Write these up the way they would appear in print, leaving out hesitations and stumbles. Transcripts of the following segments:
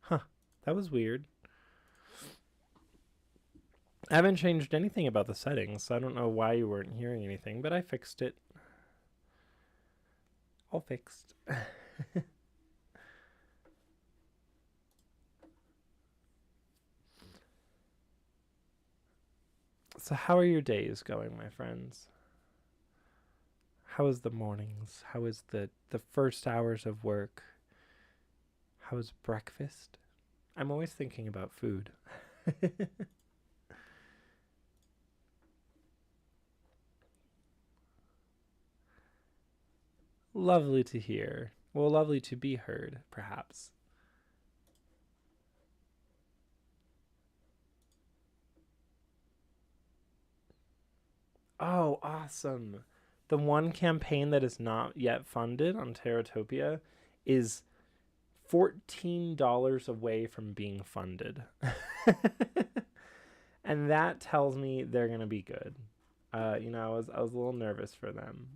Huh. That was weird. I haven't changed anything about the settings, so I don't know why you weren't hearing anything, but I fixed it. All fixed. So, how are your days going, my friends? How is the mornings? How is the first hours of work? How is breakfast? I'm always thinking about food. Lovely to hear. Well, lovely to be heard, perhaps. Oh, awesome. The one campaign that is not yet funded on Terratopia is $14 away from being funded. And that tells me they're going to be good. I was a little nervous for them,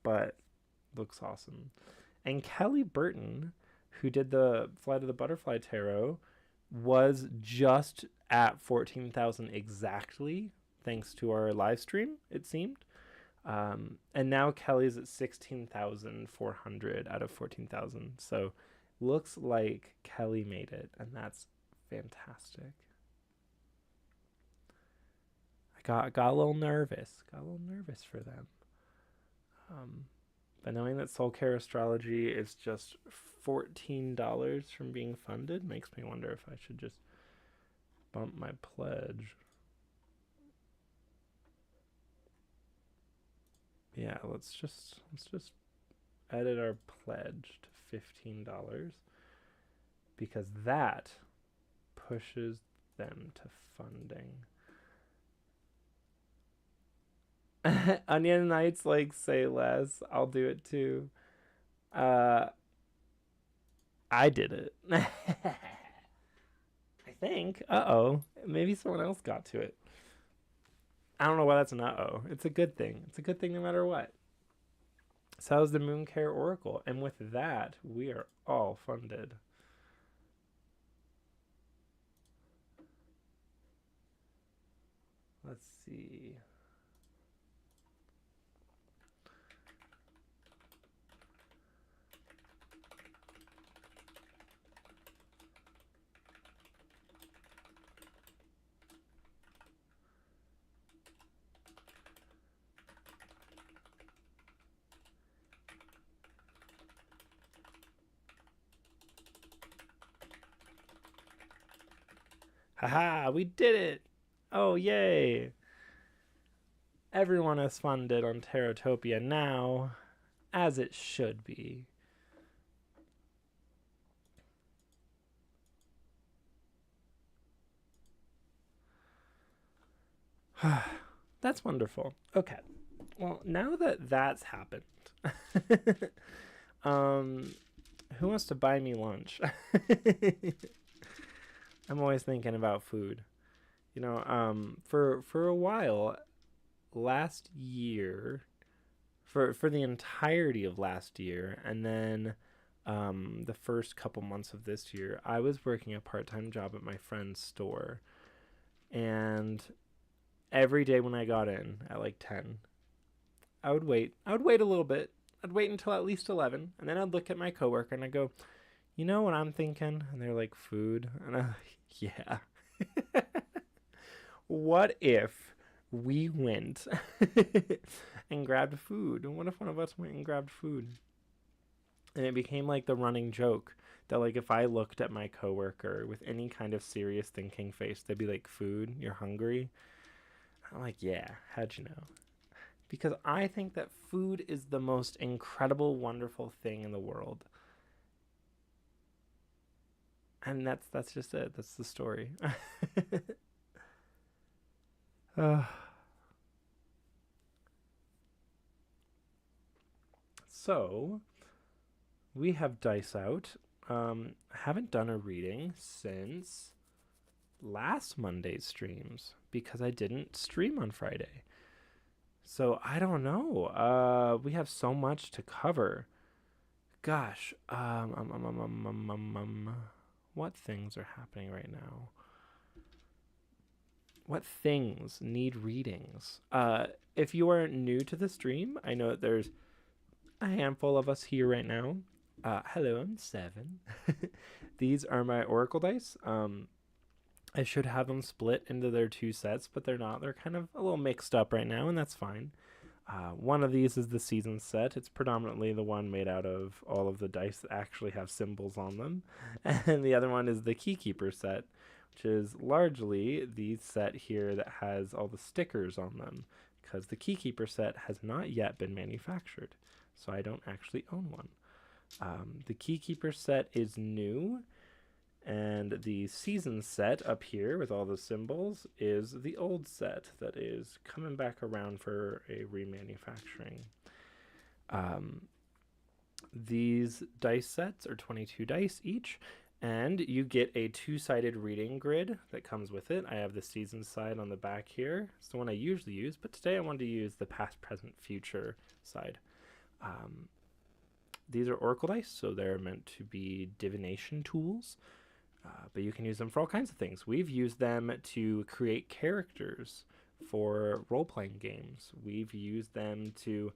but looks awesome. And Kelly Burton, who did the Flight of the Butterfly Tarot, was just at 14,000 exactly, thanks to our live stream, it seemed. And now Kelly's at 16,400 out of 14,000. So looks like Kelly made it, and that's fantastic. I got a little nervous. Got a little nervous for them. Um, but knowing that Soul Care Astrology is just $14 from being funded makes me wonder if I should just bump my pledge. Yeah, let's just edit our pledge to $15 because that pushes them to funding. Onion Knights like say less. I'll do it too. Uh, I did it. I think. Uh-oh. Maybe someone else got to it. I don't know why that's an uh-oh. It's a good thing. It's a good thing no matter what. So how's the Moon Care Oracle? And with that, we are all funded. Let's see. Haha, we did it! Oh, yay! Everyone is funded on Terratopia now, as it should be. That's wonderful. Okay. Well, now that that's happened, um, who wants to buy me lunch? I'm always thinking about food. For a while last year, for the entirety of last year, and then the first couple months of this year, I was working a part-time job at my friend's store, and every day when I got in at like 10, I would wait. I would wait a little bit. I'd wait until at least 11, and then I'd look at my coworker and I'd go, "You know what I'm thinking?" And they're like, "Food." And I'm like, "Yeah." What if We went and grabbed food. And what if one of us went and grabbed food? And it became like the running joke that like if I looked at my coworker with any kind of serious thinking face, they'd be like, "Food? You're hungry?" I'm like, "Yeah, how'd you know?" Because I think that food is the most incredible, wonderful thing in the world. And that's just it. That's the story. uh, so we have dice out. Haven't done a reading since last Monday's streams because I didn't stream on Friday. So I don't know. We have so much to cover. Gosh. What things are happening right now? What things need readings? If you are new to the stream, I know that there's a handful of us here right now. Hello, I'm Seven. These are my Oracle dice. I should have them split into their two sets, but they're not. They're kind of a little mixed up right now, and that's fine. One of these is the season set. It's predominantly the one made out of all of the dice that actually have symbols on them. And the other one is the Keykeeper set, which is largely the set here that has all the stickers on them, because the Keykeeper set has not yet been manufactured, so I don't actually own one. The Keykeeper set is new, and the season set up here with all the symbols is the old set that is coming back around for a remanufacturing. These dice sets are 22 dice each, and you get a two-sided reading grid that comes with it. I have the season side on the back here. It's the one I usually use, but today I wanted to use the past, present, future side. These are Oracle dice, so they're meant to be divination tools. But you can use them for all kinds of things. We've used them to create characters for role-playing games. We've used them to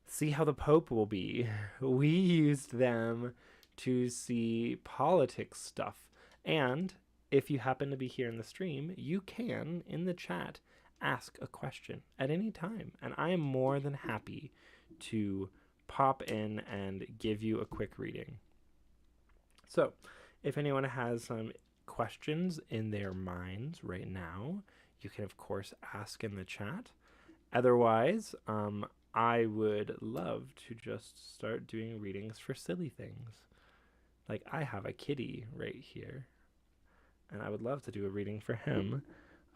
see how the Pope will be. We used them to see politics stuff. And if you happen to be here in the stream, you can, in the chat, ask a question at any time. And I am more than happy to pop in and give you a quick reading. So, if anyone has some questions in their minds right now, you can, of course, ask in the chat. Otherwise, I would love to just start doing readings for silly things. Like, I have a kitty right here, and I would love to do a reading for him.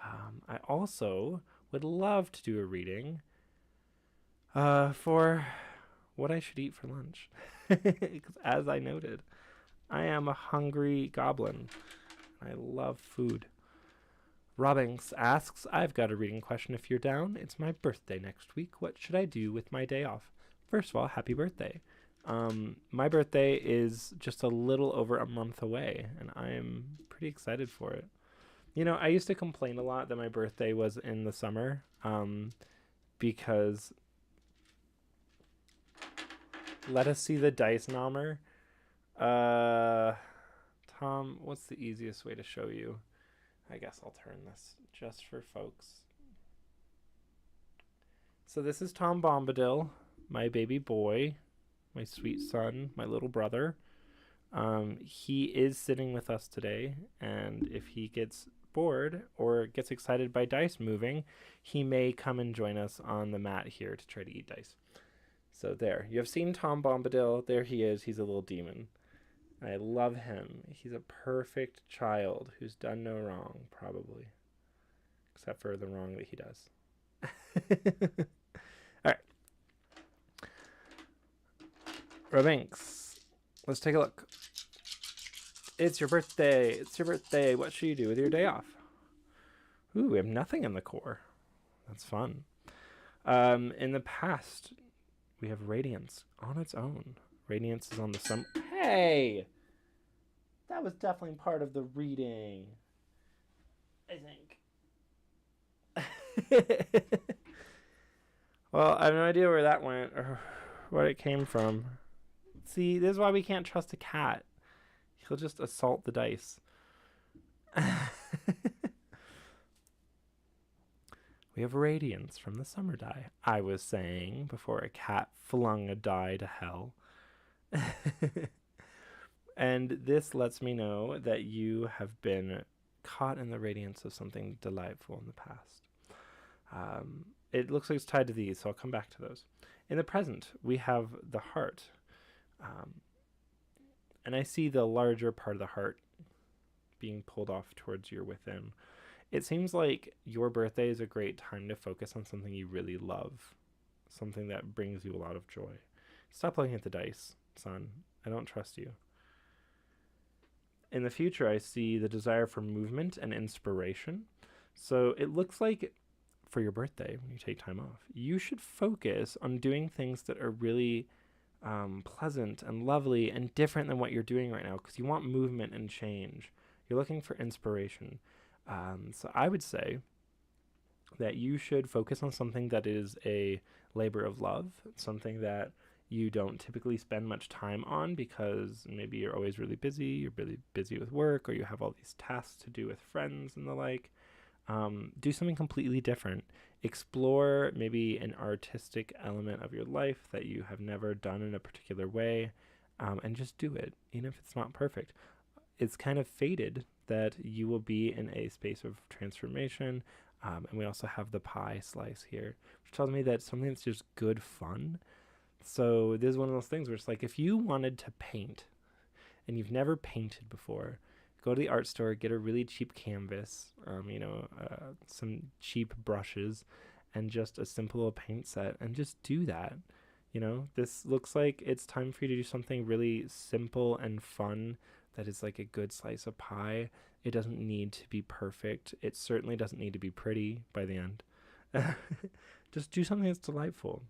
I also would love to do a reading for what I should eat for lunch. Because as I noted, I am a hungry goblin. I love food. Robbings asks, I've got a reading question if you're down. It's my birthday next week. What should I do with my day off? First of all, happy birthday. My birthday is just a little over a month away, and I am pretty excited for it. You know, I used to complain a lot that my birthday was in the summer, because let us see the dice nommer. Tom, what's the easiest way to show you? I guess I'll turn this just for folks. So this is Tom Bombadil, my baby boy, my sweet son, my little brother. He is sitting with us today, and if he gets bored or gets excited by dice moving, he may come and join us on the mat here to try to eat dice. So there, you have seen Tom Bombadil. There he is. He's a little demon. I love him. He's a perfect child who's done no wrong, probably. Except for the wrong that he does. All right. Robinks, let's take a look. It's your birthday. It's your birthday. What should you do with your day off? Ooh, we have nothing in the core. That's fun. In the past, we have Radiance on its own. Radiance is on the sun. Hey! That was definitely part of the reading. I think. Well, I have no idea where that went or what it came from. See, this is why we can't trust a cat. He'll just assault the dice. We We have radiance from the summer dye, I was saying before a cat flung a dye to hell. And this lets me know that you have been caught in the radiance of something delightful in the past. It looks like it's tied to these, so I'll come back to those. In the present, we have the heart. And I see the larger part of the heart being pulled off towards your within. It seems like your birthday is a great time to focus on something you really love, something that brings you a lot of joy. Stop looking at the dice, son. I don't trust you. In the future, I see the desire for movement and inspiration. So it looks like for your birthday, when you take time off, you should focus on doing things that are really pleasant and lovely and different than what you're doing right now, because you want movement and change. You're looking for inspiration. So I would say that you should focus on something that is a labor of love, something that you don't typically spend much time on because maybe you're always really busy, you're really busy with work, or you have all these tasks to do with friends and the like. Do something completely different. Explore maybe an artistic element of your life that you have never done in a particular way, and just do it, even if it's not perfect. It's kind of fated that you will be in a space of transformation. And we also have the pie slice here, which tells me that something that's just good fun. So this is one of those things where it's like, if you wanted to paint and you've never painted before, go to the art store, get a really cheap canvas, some cheap brushes, and just a simple paint set, and just do that. This looks like it's time for you to do something really simple and fun that is like a good slice of pie. It doesn't need to be perfect. It certainly doesn't need to be pretty by the end. Just do something that's delightful.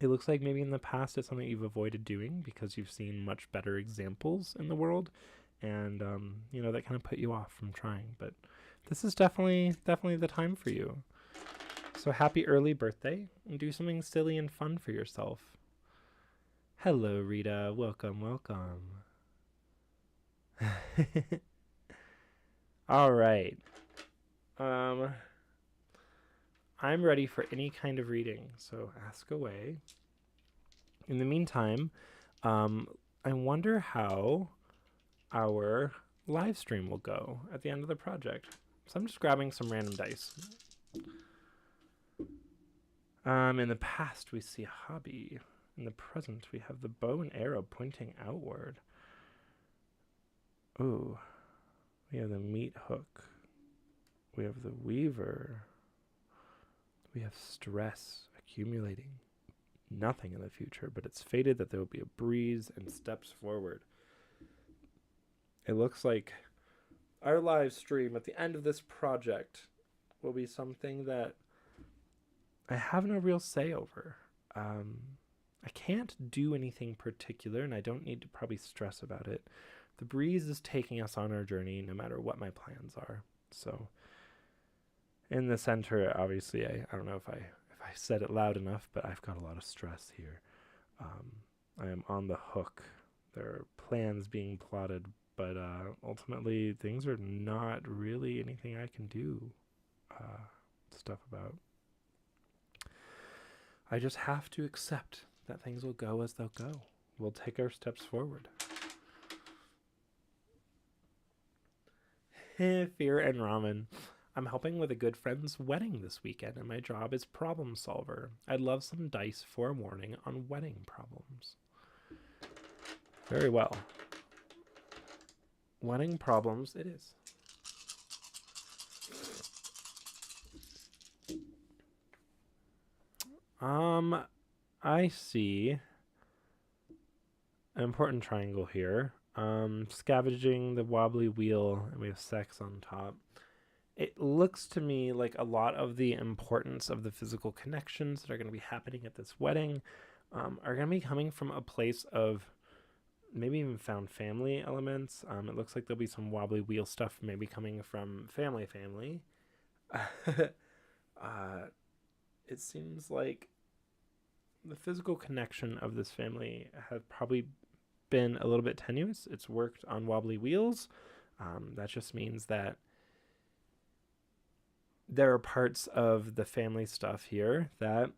It looks like maybe in the past it's something you've avoided doing because you've seen much better examples in the world, and that kind of put you off from trying. But this is definitely the time for you. So happy early birthday, and do something silly and fun for yourself. Hello, Rita. Welcome. All right. I'm ready for any kind of reading, so ask away. In the meantime, I wonder how our live stream will go at the end of the project. So I'm just grabbing some random dice. In the past, we see a hobby. In the present, we have the bow and arrow pointing outward. Ooh, we have the meat hook. We have the weaver. We have stress accumulating. Nothing in the future, but it's fated that there will be a breeze and steps forward. It looks like our live stream at the end of this project will be something that I have no real say over. I can't do anything particular, and I don't need to probably stress about it. The breeze is taking us on our journey no matter what my plans are. So in the center, obviously, I don't know if I said it loud enough, but I've got a lot of stress here. I am on the hook. There are plans being plotted, but ultimately things are not really anything I can do stuff about. I just have to accept that things will go as they'll go. We'll take our steps forward. Fear and ramen. I'm helping with a good friend's wedding this weekend, and my job is problem solver. I'd love some dice forewarning on wedding problems. Very well. Wedding problems it is. I see an important triangle here. Scavenging the wobbly wheel, and we have sex on top. It looks to me like a lot of the importance of the physical connections that are going to be happening at this wedding are going to be coming from a place of maybe even found family elements. It looks like there'll be some wobbly wheel stuff maybe coming from family. It seems like the physical connection of this family has probably been a little bit tenuous. It's worked on wobbly wheels. That just means that there are parts of the family stuff here that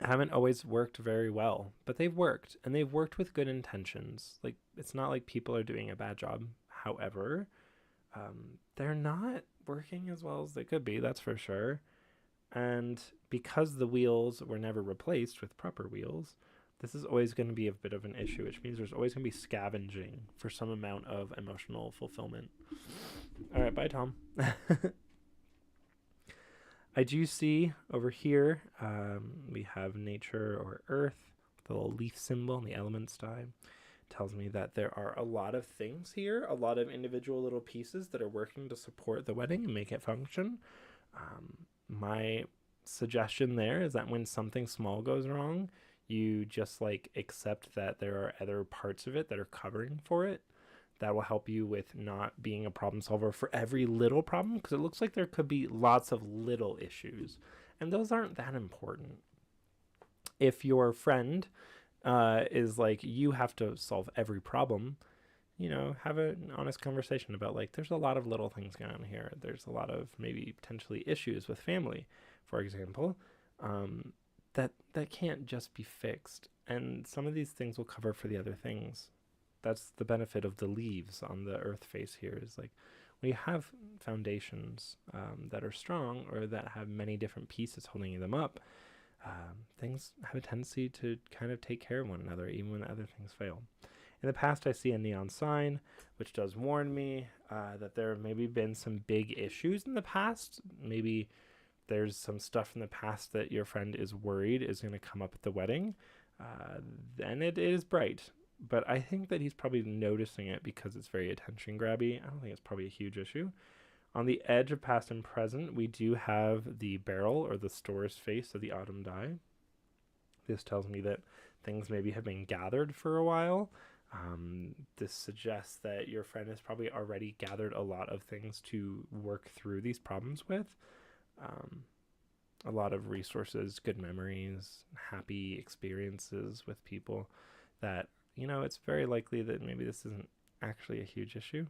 haven't always worked very well, but they've worked, and they've worked with good intentions. Like, it's not like people are doing a bad job. However, they're not working as well as they could be, that's for sure. And because the wheels were never replaced with proper wheels, this is always going to be a bit of an issue, which means there's always going to be scavenging for some amount of emotional fulfillment. All right, bye, Tom. I do see over here we have nature or earth, the little leaf symbol and the elements die. Tells me that there are a lot of things here, a lot of individual little pieces that are working to support the wedding and make it function. My suggestion there is that when something small goes wrong, you just like accept that there are other parts of it that are covering for it. That will help you with not being a problem solver for every little problem, because it looks like there could be lots of little issues, and those aren't that important. If your friend is like, you have to solve every problem, have an honest conversation about, like, there's a lot of little things going on here. There's a lot of maybe potentially issues with family, for example, that can't just be fixed. And some of these things will cover for the other things. That's the benefit of the leaves on the earth face here, is like, when you have foundations that are strong, or that have many different pieces holding them up, things have a tendency to kind of take care of one another, even when other things fail. In the past, I see a neon sign, which does warn me that there have maybe been some big issues in the past. Maybe there's some stuff in the past that your friend is worried is going to come up at the wedding. And it is bright. But I think that he's probably noticing it because it's very attention grabby. I don't think it's probably a huge issue. On the edge of past and present, we do have the barrel or the store's face of the autumn die. This tells me that things maybe have been gathered for a while. This suggests that your friend has probably already gathered a lot of things to work through these problems with. A lot of resources, good memories, happy experiences with people that, it's very likely that maybe this isn't actually a huge issue,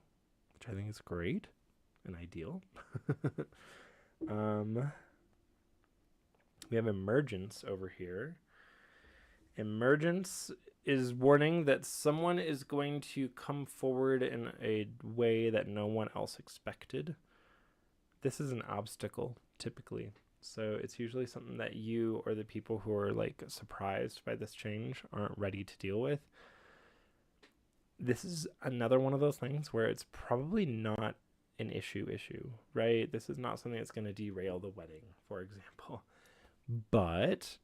which I think is great and ideal. We have emergence over here. Emergence is warning that someone is going to come forward in a way that no one else expected. This is an obstacle, typically. So it's usually something that you or the people who are like surprised by this change aren't ready to deal with. This is another one of those things where it's probably not an issue, right? This is not something that's going to derail the wedding, for example. But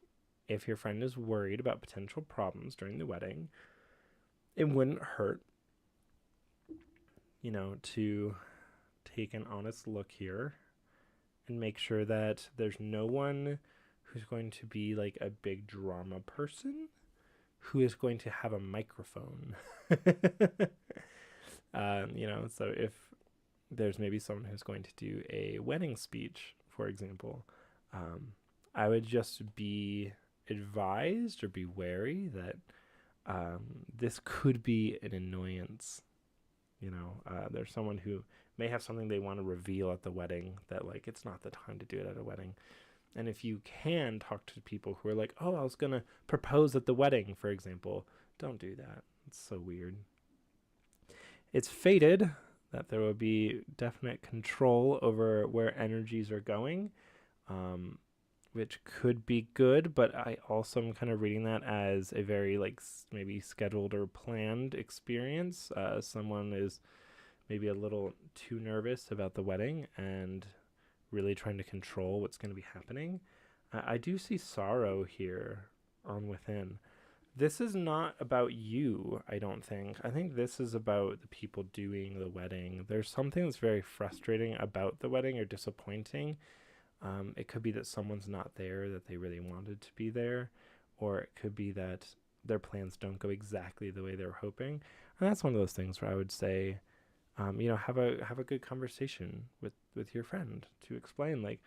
if your friend is worried about potential problems during the wedding, it wouldn't hurt, to take an honest look here and make sure that there's no one who's going to be like a big drama person who is going to have a microphone. So if there's maybe someone who's going to do a wedding speech, for example, I would just be advised or be wary that this could be an annoyance. There's someone who may have something they want to reveal at the wedding that, like, it's not the time to do it at a wedding. And if you can talk to people who are like, oh, I was going to propose at the wedding, for example, don't do that. It's so weird. It's fated that there will be definite control over where energies are going, which could be good, but I also am kind of reading that as a very, like, maybe scheduled or planned experience. Someone is maybe a little too nervous about the wedding and really trying to control what's going to be happening. I do see sorrow here on within. This is not about you, I don't think. I think this is about the people doing the wedding. There's something that's very frustrating about the wedding or disappointing. It could be that someone's not there that they really wanted to be there, or it could be that their plans don't go exactly the way they're hoping. And that's one of those things where I would say, have a good conversation with your friend to explain, like,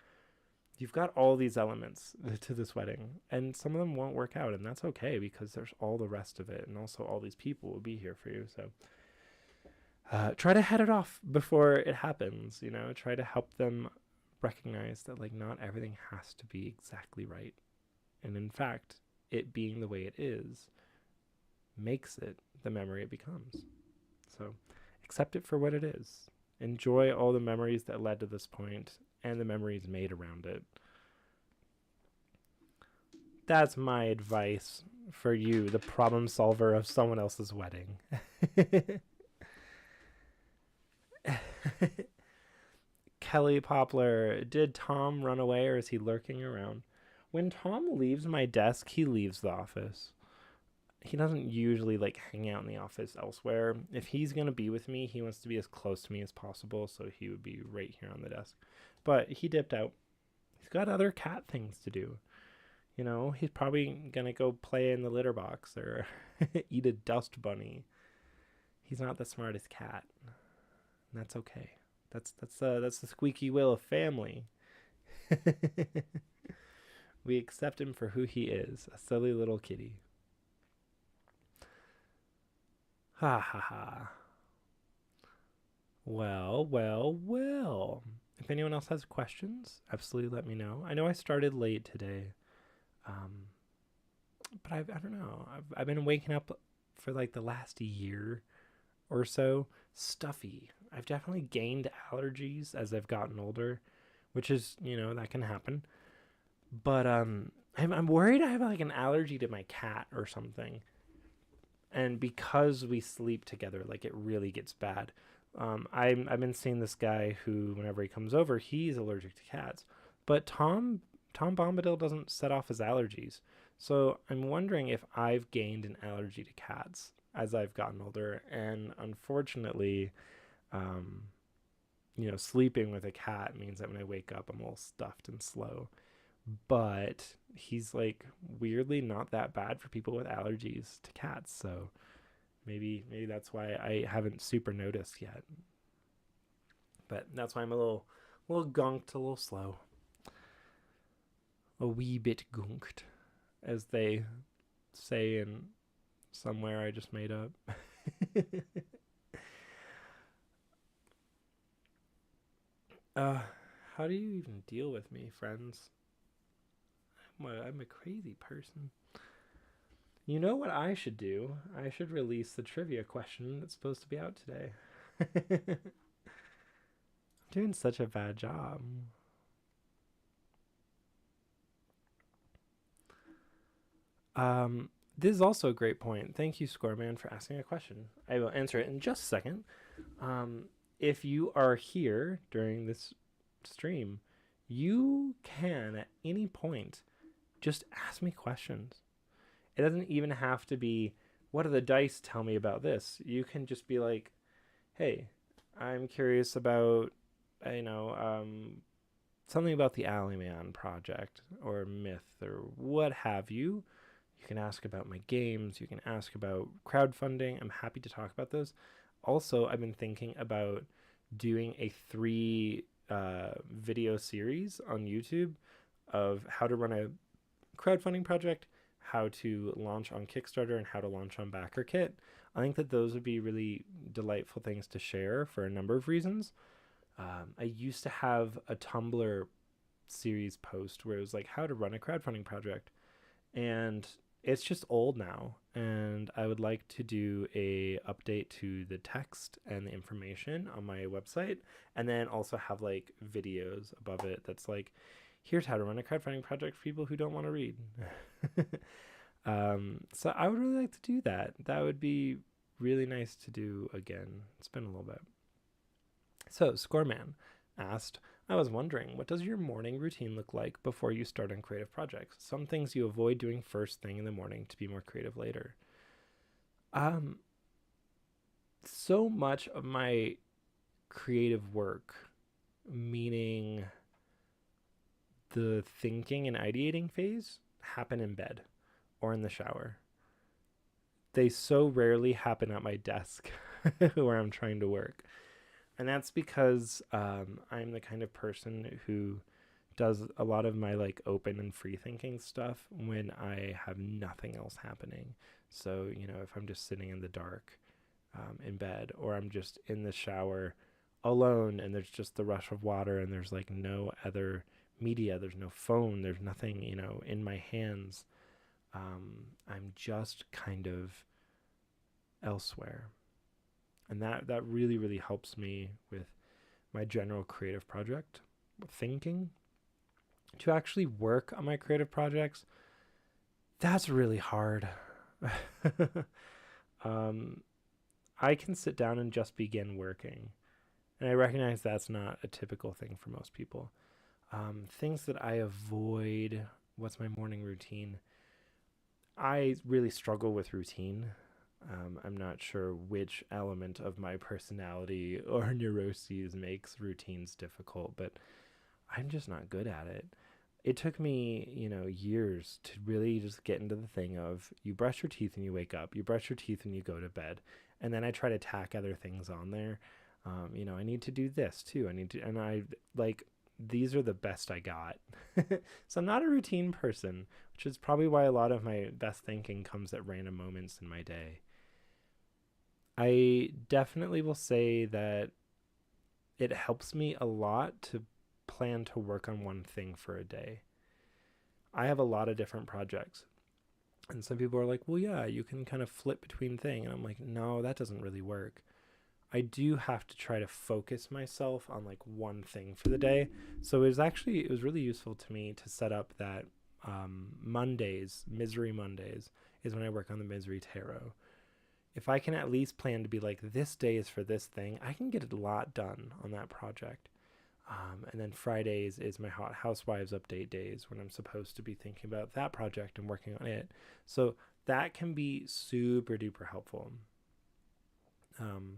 you've got all these elements to this wedding, and some of them won't work out, and that's okay, because there's all the rest of it, and also all these people will be here for you. So try to head it off before it happens. Try to help them recognize that like not everything has to be exactly right. And in fact, it being the way it is makes it the memory it becomes. So accept it for what it is. Enjoy all the memories that led to this point and the memories made around it. That's my advice for you, the problem solver of someone else's wedding. Kelly Poplar, did Tom run away or is he lurking around? When Tom leaves my desk, he leaves the office. He doesn't usually like hang out in the office elsewhere. If he's going to be with me, he wants to be as close to me as possible, so he would be right here on the desk. But he dipped out. He's got other cat things to do. You know, he's probably going to go play in the litter box or eat a dust bunny. He's not the smartest cat. And that's okay. That's the squeaky wheel of family. We accept him for who he is, a silly little kitty. Ha ha ha. Well, well, well. If anyone else has questions, absolutely let me know. I know I started late today, but I don't know. I've been waking up for like the last year or so stuffy. I've definitely gained allergies as I've gotten older, which is, you know, that can happen. But I'm worried I have like an allergy to my cat or something. And because we sleep together, like it really gets bad. I've been seeing this guy who, whenever he comes over, he's allergic to cats. But Tom Bombadil doesn't set off his allergies. So I'm wondering if I've gained an allergy to cats as I've gotten older. And unfortunately, you know, sleeping with a cat means that when I wake up, I'm all stuffed and slow. But he's like weirdly not that bad for people with allergies to cats. So maybe that's why I haven't super noticed yet. But that's why I'm a little gunked, a little slow. A wee bit gunked, as they say in somewhere I just made up. How do you even deal with me, friends? I'm a crazy person. You know what I should do? I should release the trivia question that's supposed to be out today. I'm doing such a bad job. This is also a great point. Thank you, Scoreman, for asking a question. I will answer it in just a second. If you are here during this stream, you can at any point just ask me questions. It doesn't even have to be, what do the dice tell me about this? You can just be like, hey, I'm curious about, something about the Alleyman project or myth or what have you. You can ask about my games. You can ask about crowdfunding. I'm happy to talk about those. Also, I've been thinking about doing a 3 video series on YouTube of how to run a crowdfunding project, how to launch on Kickstarter, and how to launch on BackerKit. I think that those would be really delightful things to share for a number of reasons. I used to have a Tumblr series post where it was like how to run a crowdfunding project, and it's just old now, and I would like to do a update to the text and the information on my website, and then also have like videos above it that's like, here's how to run a crowdfunding project for people who don't want to read. So I would really like to do that. That would be really nice to do again. It's been a little bit. So Scoreman asked, I was wondering, what does your morning routine look like before you start on creative projects? Some things you avoid doing first thing in the morning to be more creative later. So much of my creative work, meaning the thinking and ideating phase, happen in bed or in the shower. They so rarely happen at my desk where I'm trying to work. And that's because I'm the kind of person who does a lot of my like open and free thinking stuff when I have nothing else happening. So, if I'm just sitting in the dark in bed, or I'm just in the shower alone and there's just the rush of water and there's like no other media, there's no phone, there's nothing, in my hands. I'm just kind of elsewhere. And that really, really helps me with my general creative project thinking. To actually work on my creative projects, that's really hard. um, I can sit down and just begin working. And I recognize that's not a typical thing for most people. Things that I avoid. What's my morning routine? I really struggle with routine. I'm not sure which element of my personality or neuroses makes routines difficult, but I'm just not good at it. It took me, years to really just get into the thing of you brush your teeth and you wake up, you brush your teeth and you go to bed. And then I try to tack other things on there. I need to do this too. And I like, these are the best I got. So I'm not a routine person, which is probably why a lot of my best thinking comes at random moments in my day. I definitely will say that it helps me a lot to plan to work on one thing for a day. I have a lot of different projects. And some people are like, well, yeah, you can kind of flip between things. And I'm like, no, that doesn't really work. I do have to try to focus myself on like one thing for the day. So it was really useful to me to set up that Mondays, Misery Mondays, is when I work on the Misery Tarot. If I can at least plan to be like, this day is for this thing, I can get a lot done on that project. And then Fridays is my Hot Housewives update days when I'm supposed to be thinking about that project and working on it. So that can be super duper helpful. Um,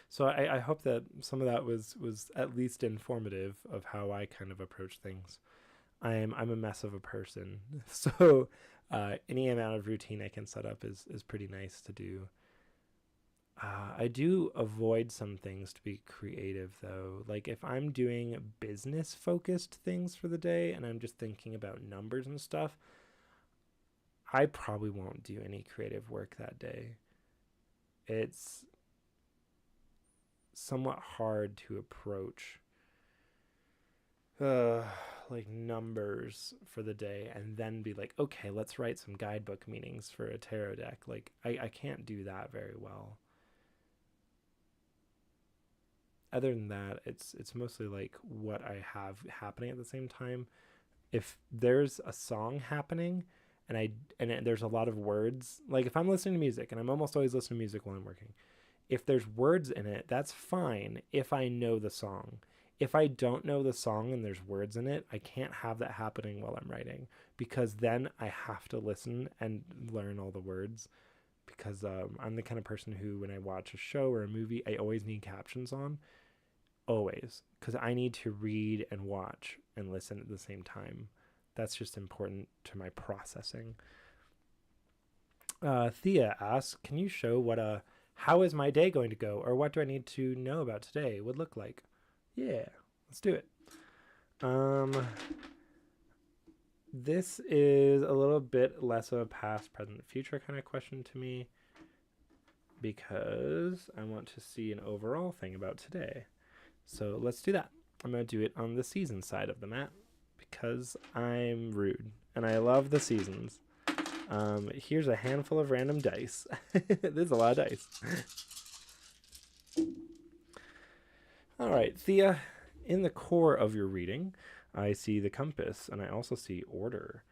so I hope that some of that was at least informative of how I kind of approach things. I'm a mess of a person, so any amount of routine I can set up is pretty nice to do. I do avoid some things to be creative though. Like if I'm doing business focused things for the day and I'm just thinking about numbers and stuff, I probably won't do any creative work that day. It's somewhat hard to approach uh like numbers for the day and then be like, okay, let's write some guidebook meanings for a tarot deck. Like I can't do that very well. Other than that, it's mostly like what I have happening at the same time. If there's a song happening there's a lot of words, like if I'm listening to music, and I'm almost always listening to music while I'm working, if there's words in it, that's fine if I know the song. If I don't know the song and there's words in it, I can't have that happening while I'm writing, because then I have to listen and learn all the words. Because I'm the kind of person who, when I watch a show or a movie, I always need captions on, always, because I need to read and watch and listen at the same time. That's just important to my processing. Thea asks, can you show what a how is my day going to go, or what do I need to know about today would look like? Yeah, let's do it. Um, this is a little bit less of a past, present, future kind of question to me, because I want to see an overall thing about today. So let's do that. I'm going to do it on the season side of the map because I'm rude and I love the seasons. Here's a handful of random dice. There's a lot of dice. All right, Thea, in the core of your reading, I see the compass and I also see order.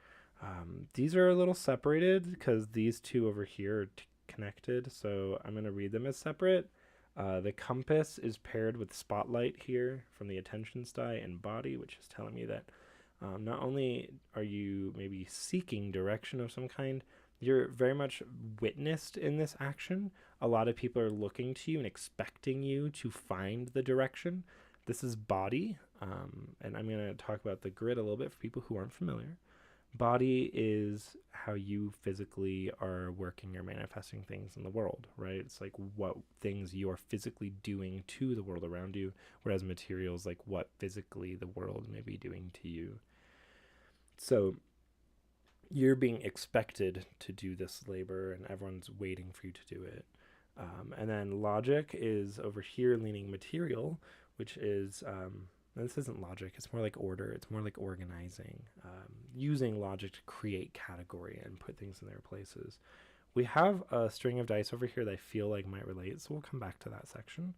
These are a little separated because these two over here are connected, so I'm going to read them as separate. The compass is paired with spotlight here from the attention die and body, which is telling me that not only are you maybe seeking direction of some kind, you're very much witnessed in this action. A lot of people are looking to you and expecting you to find the direction. This is body, and I'm going to talk about the grid a little bit for people who aren't familiar. Body is how you physically are working or manifesting things in the world, right? It's like what things you're physically doing to the world around you, whereas material is like what physically the world may be doing to you. So you're being expected to do this labor and everyone's waiting for you to do it. And then logic is over here leaning material, which is, this isn't logic, it's more like order, it's more like organizing, using logic to create category and put things in their places. We have a string of dice over here that I feel like might relate, so we'll come back to that section.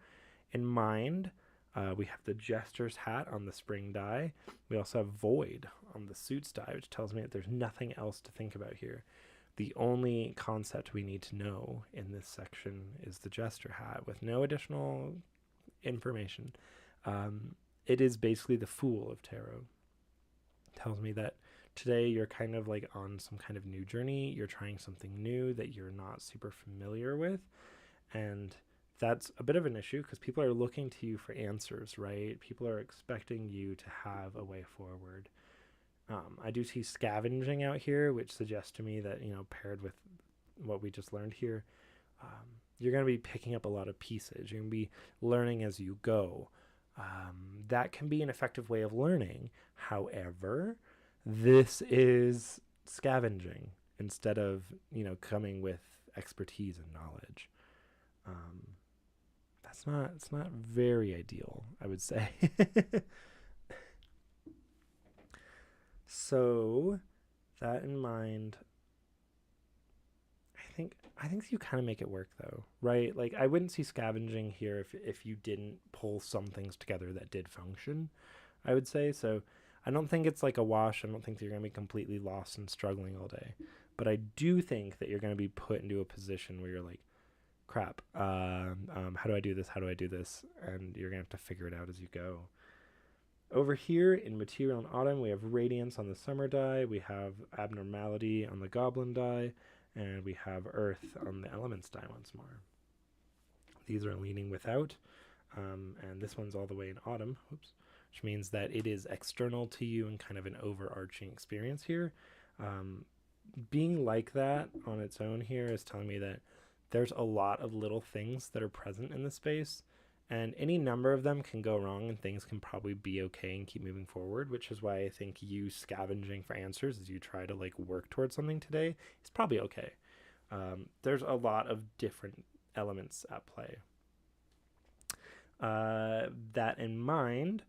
In mind, we have the jester's hat on the spring die. We also have void on the suits die, which tells me that there's nothing else to think about here. The only concept we need to know in this section is the jester hat with no additional information. It is basically the Fool of Tarot. It tells me that today you're kind of like on some kind of new journey. You're trying something new that you're not super familiar with. And that's a bit of an issue because people are looking to you for answers, right? People are expecting you to have a way forward. I do see scavenging out here, which suggests to me that, paired with what we just learned here, you're going to be picking up a lot of pieces. You're going to be learning as you go. That can be an effective way of learning. However, this is scavenging instead of, coming with expertise and knowledge. It's not very ideal, I would say. So, that in mind, I think you kind of make it work though, right? Like I wouldn't see scavenging here if you didn't pull some things together that did function, I would say. So, I don't think it's like a wash. I don't think that you're going to be completely lost and struggling all day. But I do think that you're going to be put into a position where you're like, crap, how do I do this? How do I do this? And you're going to have to figure it out as you go. Over here in Material and Autumn, we have Radiance on the Summer die, we have Abnormality on the Goblin die, and we have Earth on the Elements die once more. These are leaning without, and this one's all the way in Autumn, which means that it is external to you and kind of an overarching experience here. Being like that on its own here is telling me that there's a lot of little things that are present in the space, and any number of them can go wrong and things can probably be okay and keep moving forward, which is why I think you scavenging for answers as you try to like work towards something today is probably okay. There's a lot of different elements at play. That in mind,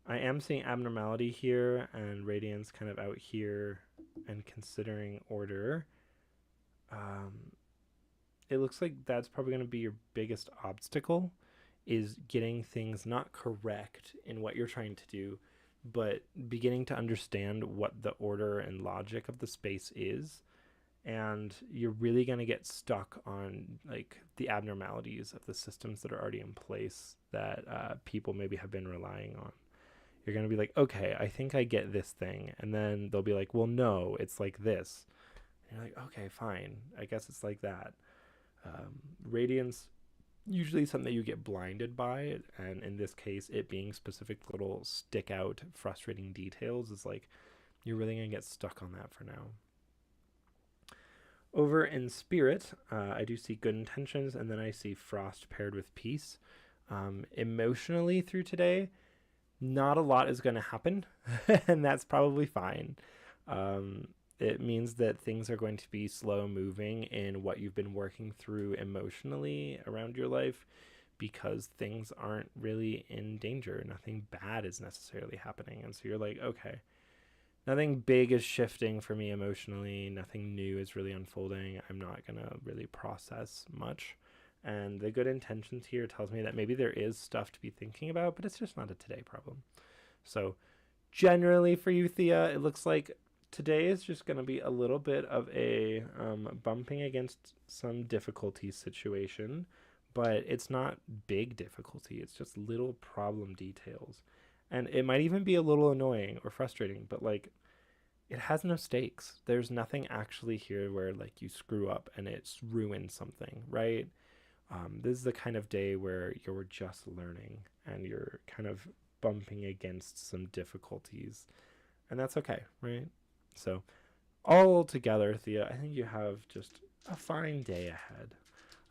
I am seeing abnormality here and radiance kind of out here and considering order. It looks like that's probably going to be your biggest obstacle, is getting things not correct in what you're trying to do, but beginning to understand what the order and logic of the space is. And you're really going to get stuck on like the abnormalities of the systems that are already in place that people maybe have been relying on. You're going to be like, okay, I think I get this thing. And then they'll be like, well, no, it's like this. And you're like, okay, fine. I guess it's like that. Radiance, usually something that you get blinded by, and in this case it being specific little stick out frustrating details is like you're really gonna get stuck on that for now. Over in spirit, I do see good intentions, and then I see frost paired with peace. Emotionally through today, not a lot is going to happen, and that's probably fine. It means that things are going to be slow moving in what you've been working through emotionally around your life, because things aren't really in danger. Nothing bad is necessarily happening. And so you're like, okay, nothing big is shifting for me emotionally. Nothing new is really unfolding. I'm not going to really process much. And the good intentions here tells me that maybe there is stuff to be thinking about, but it's just not a today problem. So generally for you, Thea, it looks like today is just going to be a little bit of a bumping against some difficulty situation, but it's not big difficulty. It's just little problem details. And it might even be a little annoying or frustrating, but like it has no stakes. There's nothing actually here where like you screw up and it's ruined something, right? This is the kind of day where you're just learning and you're kind of bumping against some difficulties, and that's okay, right? So all together, Thea, I think you have just a fine day ahead.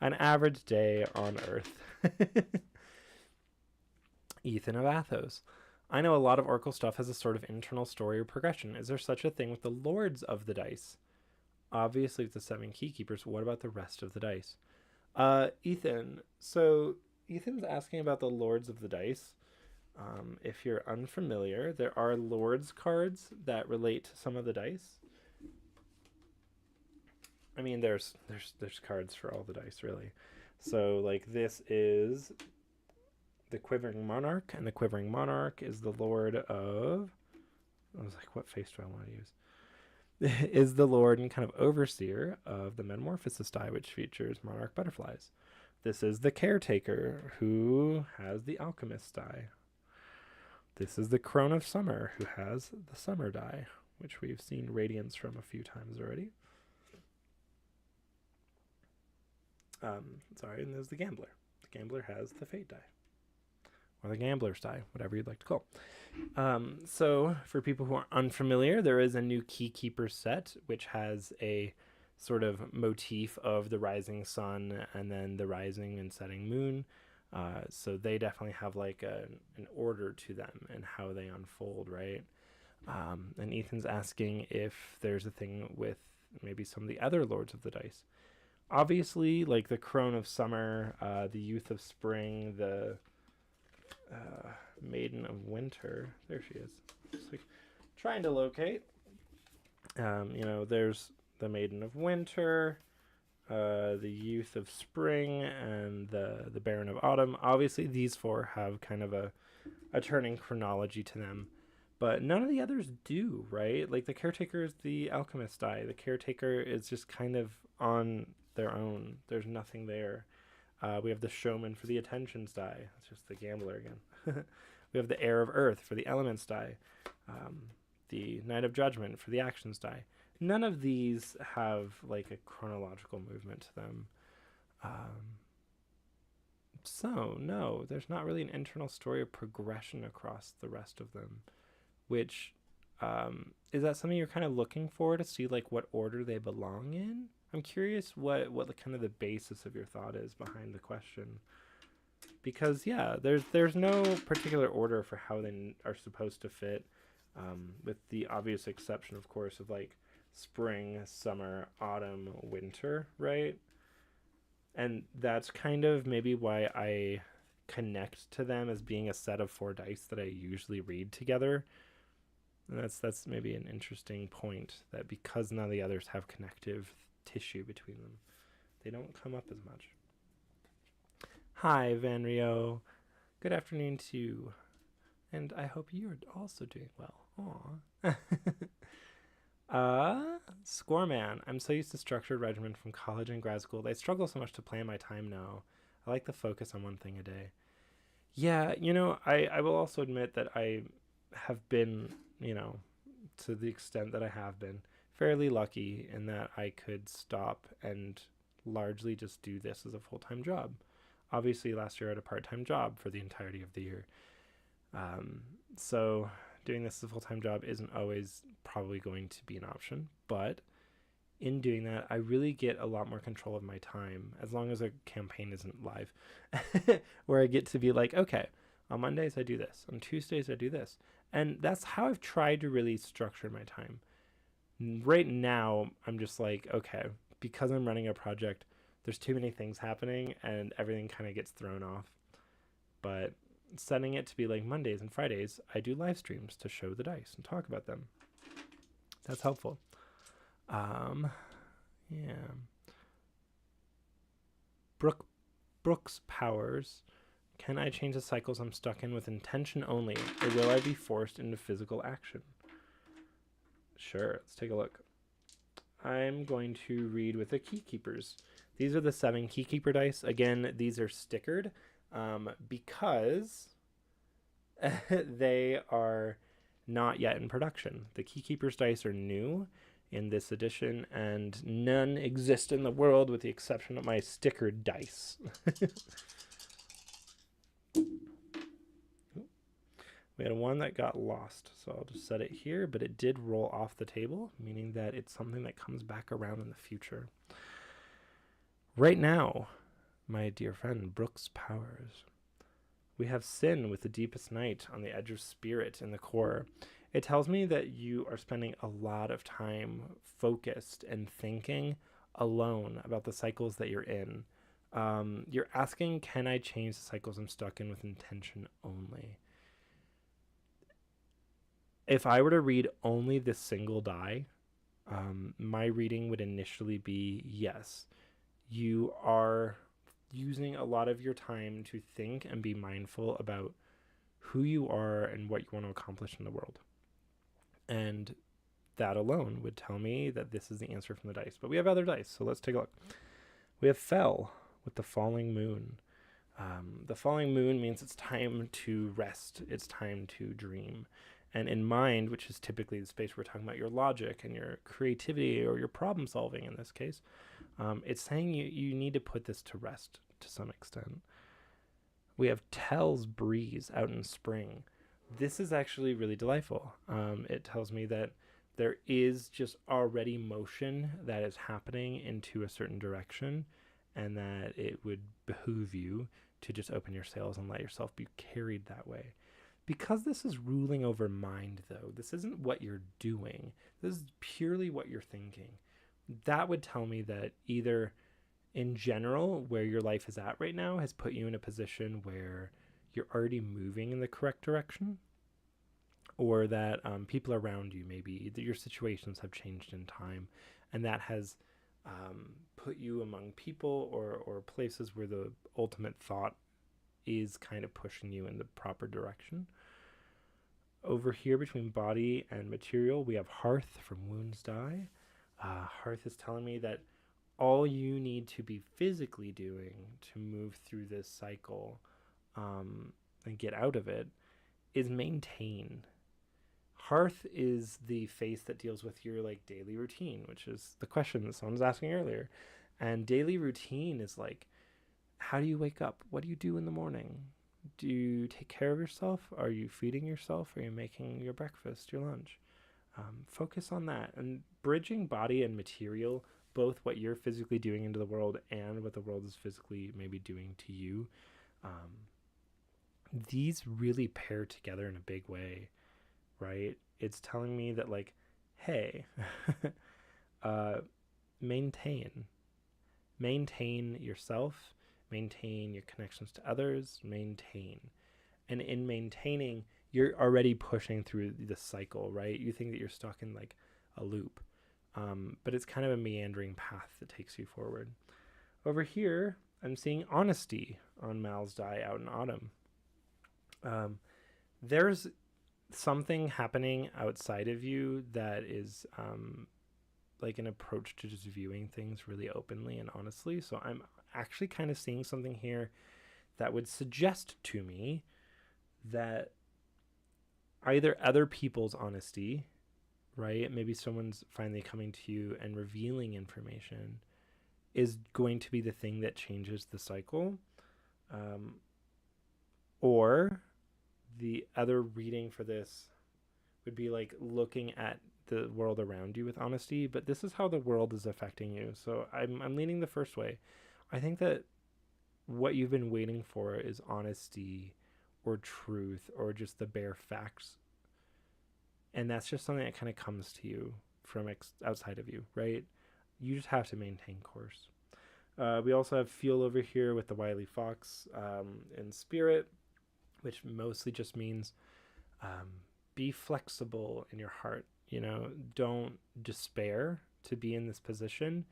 An average day on Earth. Ethan of Athos. I know a lot of Oracle stuff has a sort of internal story or progression. Is there such a thing with the Lords of the Dice? Obviously, it's the 7 Keykeepers. What about the rest of the dice? Ethan. So Ethan's asking about the Lords of the Dice. If you're unfamiliar, there are Lords cards that relate to some of the dice. I mean, there's cards for all the dice, really. So like this is the Quivering Monarch, and the Quivering Monarch is the Lord of. I was like, what face do I want to use? Is the Lord and kind of overseer of the Metamorphosis die, which features monarch butterflies. This is the Caretaker, who has the Alchemist die. This is the Crone of Summer, who has the Summer die, which we've seen Radiance from a few times already. Sorry, and there's the Gambler. The Gambler has the Fate die, or the Gambler's die, whatever you'd like to call. So for people who are unfamiliar, there is a new Keykeeper set, which has a sort of motif of the rising sun and then the rising and setting moon. So they definitely have like an order to them and how they unfold, right? And Ethan's asking if there's a thing with maybe some of the other Lords of the Dice. Obviously, like the Crone of Summer, the Youth of Spring, the Maiden of Winter. There she is. Just like trying to locate. There's the Maiden of Winter, the Youth of Spring, and the Baron of Autumn. Obviously, these four have kind of a turning chronology to them, but none of the others do, right? Like the Caretaker is the Alchemist die. The Caretaker is just kind of on their own. There's nothing there. We have the Showman for the Attentions die. It's just the Gambler again. We have the Heir of Earth for the Elements die. The Knight of Judgment for the Actions die. None of these have like a chronological movement to them. So, no, there's not really an internal story of progression across the rest of them, which is that something you're kind of looking for to see like what order they belong in? I'm curious what the kind of the basis of your thought is behind the question. Because yeah, there's no particular order for how they are supposed to fit, with the obvious exception, of course, of like spring, summer, autumn, winter, right? And that's kind of maybe why I connect to them as being a set of 4 dice that I usually read together. And that's maybe an interesting point, that because none of the others have connective tissue between them, they don't come up as much. Hi, Van Rio. Good afternoon to you. And I hope you're also doing well. Aw. Scoreman. I'm so used to structured regimen from college and grad school. I struggle so much to plan my time now. I like the focus on one thing a day. Yeah, I will also admit that I have been, to the extent that I have been, fairly lucky in that I could stop and largely just do this as a full-time job. Obviously, last year I had a part-time job for the entirety of the year. So doing this as a full-time job isn't always probably going to be an option, but in doing that, I really get a lot more control of my time, as long as a campaign isn't live, where I get to be like, okay, on Mondays I do this, on Tuesdays I do this. And that's how I've tried to really structure my time. Right now, I'm just like, okay, because I'm running a project, there's too many things happening and everything kind of gets thrown off. But setting it to be like Mondays and Fridays, I do live streams to show the dice and talk about them. That's helpful. Yeah. Brooks Powers. Can I change the cycles I'm stuck in with intention only, or will I be forced into physical action? Sure, let's take a look. I'm going to read with the Keykeepers. These are the 7 Keykeeper dice. Again, these are stickered because they are not yet in production. The Keykeeper's dice are new in this edition, and none exist in the world with the exception of my stickered dice. We had one that got lost, so I'll just set it here, but it did roll off the table, meaning that it's something that comes back around in the future. Right now, my dear friend Brooks Powers, we have Sin with the Deepest Night on the edge of spirit in the core. It tells me that you are spending a lot of time focused and thinking alone about the cycles that you're in. You're asking, can I change the cycles I'm stuck in with intention only? If I were to read only this single die, my reading would initially be yes. You are using a lot of your time to think and be mindful about who you are and what you want to accomplish in the world. And that alone would tell me that this is the answer from the dice. But we have other dice, so let's take a look. We have fell with the falling moon. The falling moon means it's time to rest, it's time to dream. And in mind, which is typically the space where we're talking about your logic and your creativity or your problem solving in this case, it's saying you need to put this to rest to some extent. We have Tell's breeze out in spring. This is actually really delightful. It tells me that there is just already motion that is happening into a certain direction, and that it would behoove you to just open your sails and let yourself be carried that way. Because this is ruling over mind, though, this isn't what you're doing. This is purely what you're thinking. That would tell me that either in general, where your life is at right now has put you in a position where you're already moving in the correct direction, or that people around you, maybe that your situations have changed in time, and that has put you among people or places where the ultimate thought is kind of pushing you in the proper direction. Over here between body and material, we have hearth from Wounds Die. Hearth is telling me that all you need to be physically doing to move through this cycle and get out of it is maintain. Hearth is the face that deals with your like daily routine, which is the question that someone was asking earlier. And daily routine is like, how do you wake up? What do you do in the morning? Do you take care of yourself? Are you feeding yourself? Are you making your breakfast, your lunch? Focus on that. And bridging body and material, both what you're physically doing into the world and what the world is physically maybe doing to you, these really pair together in a big way, right? It's telling me that, like, hey, maintain yourself, maintain your connections to others, maintain. And in maintaining, you're already pushing through the cycle, right? You think that you're stuck in like a loop, but it's kind of a meandering path that takes you forward. Over here, I'm seeing honesty on Mal's die out in autumn. There's something happening outside of you that is like an approach to just viewing things really openly and honestly. So I'm actually kind of seeing something here that would suggest to me that either other people's honesty, right? Maybe someone's finally coming to you and revealing information is going to be the thing that changes the cycle. Or the other reading for this would be like looking at the world around you with honesty, but this is how the world is affecting you. So I'm leaning the first way. I think that what you've been waiting for is honesty or truth or just the bare facts. And that's just something that kind of comes to you from outside of you, right? You just have to maintain course. We also have feel over here with the wily fox in spirit, which mostly just means be flexible in your heart. You know, don't despair to be in this position.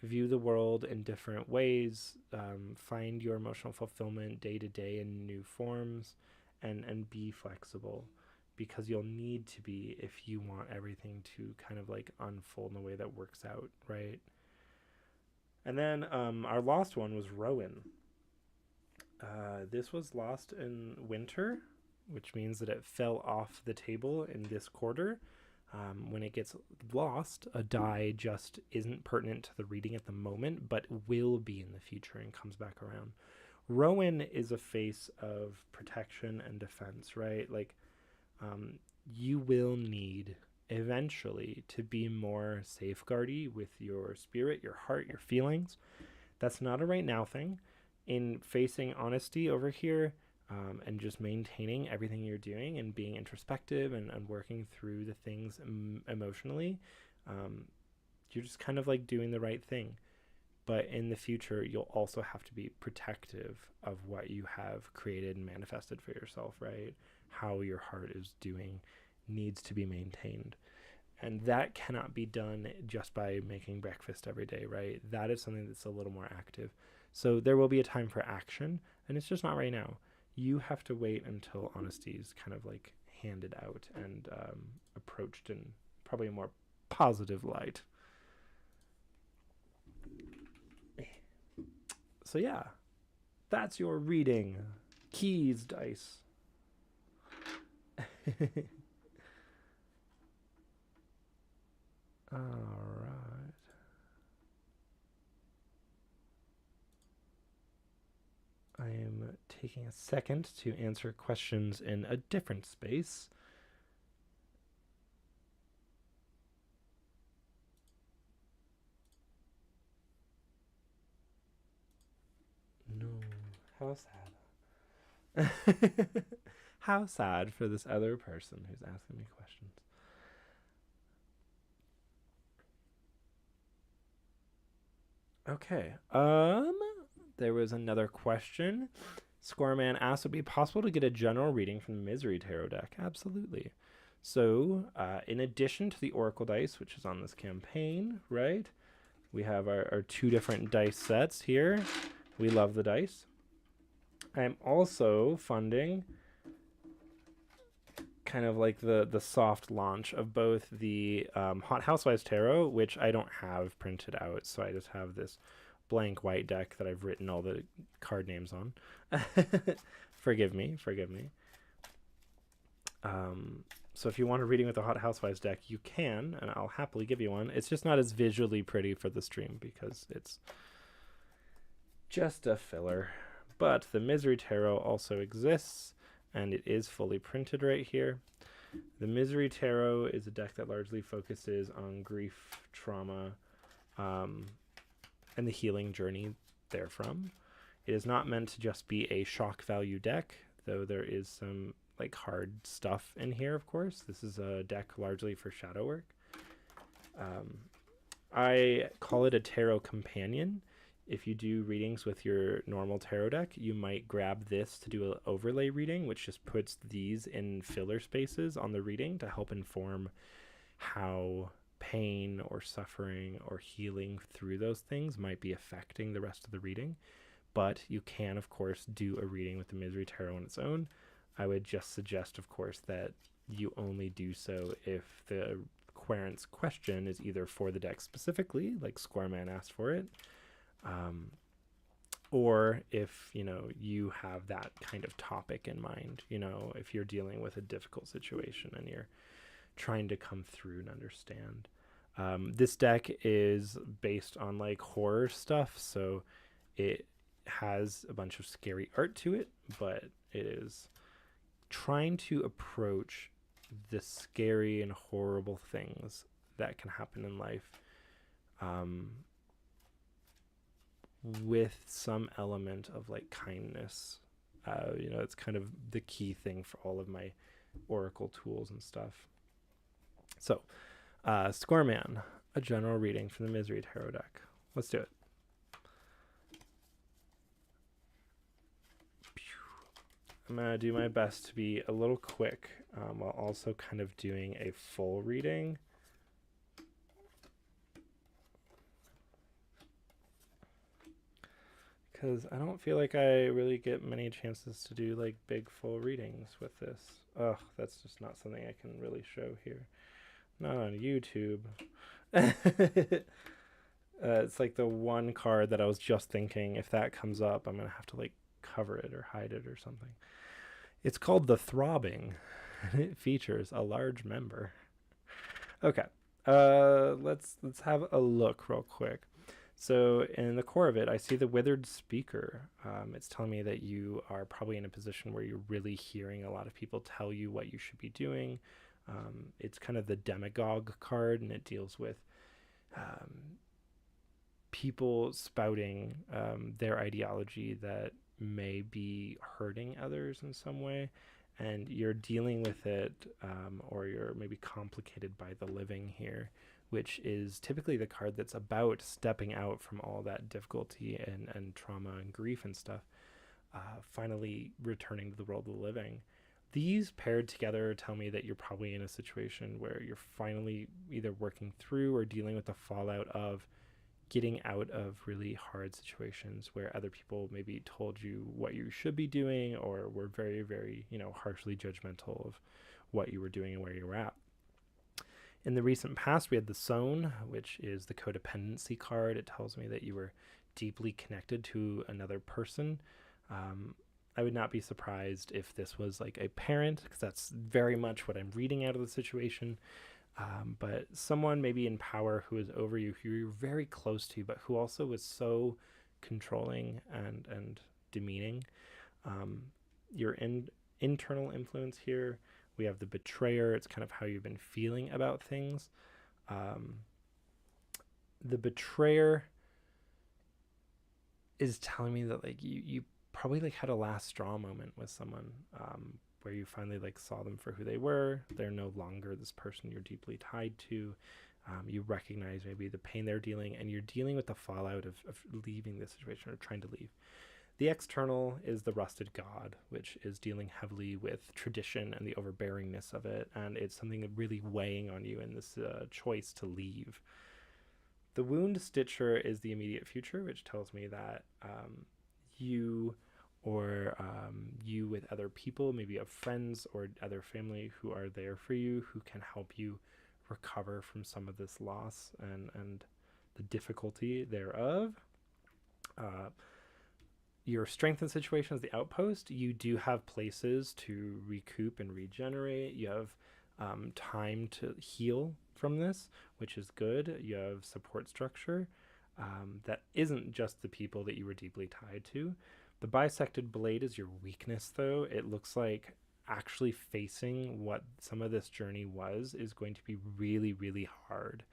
View the world in different ways. Find your emotional fulfillment day to day in new forms, and be flexible, because you'll need to be if you want everything to kind of like unfold in a way that works out, right? And then our last one was Rowan. This was lost in winter, which means that it fell off the table in this quarter. When it gets lost, a die just isn't pertinent to the reading at the moment, but will be in the future and comes back around. Rowan is a face of protection and defense, right? Like, you will need eventually to be more safeguardy with your spirit, your heart, your feelings. That's not a right now thing. In facing honesty over here, and just maintaining everything you're doing and being introspective and working through the things emotionally, you're just kind of like doing the right thing. But in the future, you'll also have to be protective of what you have created and manifested for yourself, right? How your heart is doing needs to be maintained. And that cannot be done just by making breakfast every day, right? That is something that's a little more active. So there will be a time for action, and it's just not right now. You have to wait until honesty is kind of like handed out and approached in probably a more positive light. So yeah, that's your reading. Keys dice. All right. I am taking a second to answer questions in a different space. No, how sad. How sad for this other person who's asking me questions. Okay. There was another question. Scoreman asked, would it be possible to get a general reading from the Misery Tarot deck? Absolutely. So, in addition to the Oracle dice, which is on this campaign, right? We have our two different dice sets here. We love the dice. I'm also funding kind of like the soft launch of both the Hot Housewives Tarot, which I don't have printed out, so I just have this blank white deck that I've written all the card names on. Forgive me. So if you want a reading with the Hot Housewives deck, you can, and I'll happily give you one. It's just not as visually pretty for the stream because it's just a filler. But the Misery Tarot also exists, and it is fully printed right here. The Misery Tarot is a deck that largely focuses on grief, trauma, and the healing journey therefrom. It is not meant to just be a shock value deck, though there is some like hard stuff in here, of course. This is a deck largely for shadow work. I call it a tarot companion. If you do readings with your normal tarot deck, you might grab this to do an overlay reading, which just puts these in filler spaces on the reading to help inform how pain or suffering or healing through those things might be affecting the rest of the reading. But you can, of course, do a reading with the Misery Tarot on its own. I would just suggest, of course, that you only do so if the querents question is either for the deck specifically, like Squareman asked for it, or if, you have that kind of topic in mind, if you're dealing with a difficult situation and you're trying to come through and understand. This deck is based on like horror stuff, so it has a bunch of scary art to it, but it is trying to approach the scary and horrible things that can happen in life with some element of like kindness. It's kind of the key thing for all of my oracle tools and stuff. So, Scoreman, a general reading from the Misery Tarot deck. Let's do it. I'm going to do my best to be a little quick while also kind of doing a full reading. Because I don't feel like I really get many chances to do like big full readings with this. Ugh, that's just not something I can really show here. Not on YouTube. It's like the one card that I was just thinking, if that comes up, I'm going to have to like cover it or hide it or something. It's called The Throbbing. It features a large member. Okay. Let's have a look real quick. So in the core of it, I see the Withered Speaker. It's telling me that you are probably in a position where you're really hearing a lot of people tell you what you should be doing. It's kind of the demagogue card, and it deals with people spouting their ideology that may be hurting others in some way, and you're dealing with it, or you're maybe complicated by the living here which is typically the card that's about stepping out from all that difficulty and trauma and grief and stuff, finally returning to the world of the living. These paired together tell me that you're probably in a situation where you're finally either working through or dealing with the fallout of getting out of really hard situations where other people maybe told you what you should be doing or were very, very, harshly judgmental of what you were doing and where you were at. In the recent past, we had the Sown, which is the codependency card. It tells me that you were deeply connected to another person. I would not be surprised if this was like a parent, because that's very much what I'm reading out of the situation. But someone maybe in power who is over you, who you're very close to, but who also was so controlling and demeaning. Your internal influence here, we have the betrayer. It's kind of how you've been feeling about things. The betrayer is telling me that like you probably like had a last straw moment with someone, where you finally like saw them for who they were. They're no longer this person you're deeply tied to. You recognize maybe the pain they're dealing, and you're dealing with the fallout of leaving this situation or trying to leave. The external is the rusted god, which is dealing heavily with tradition and the overbearingness of it, and it's something really weighing on you in this choice to leave. The wound stitcher is the immediate future, which tells me that you or you with other people, maybe you have friends or other family who are there for you, who can help you recover from some of this loss and the difficulty thereof. Your strengthened situation is the outpost. You do have places to recoup and regenerate. You have time to heal from this, which is good. You have support structure that isn't just the people that you were deeply tied to. The bisected blade is your weakness, though. It looks like actually facing what some of this journey was is going to be really, really hard.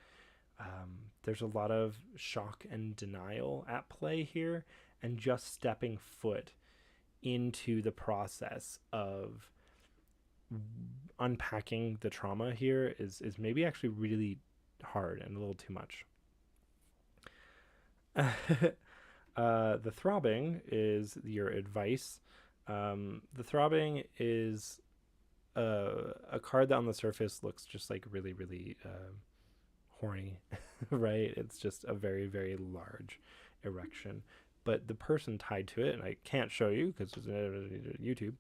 There's a lot of shock and denial at play here, and just stepping foot into the process of unpacking the trauma here is maybe actually really hard and a little too much. The throbbing is your advice. The throbbing is a card that on the surface looks just like really, really horny, right? It's just a very, very large erection. But the person tied to it, and I can't show you because it's YouTube,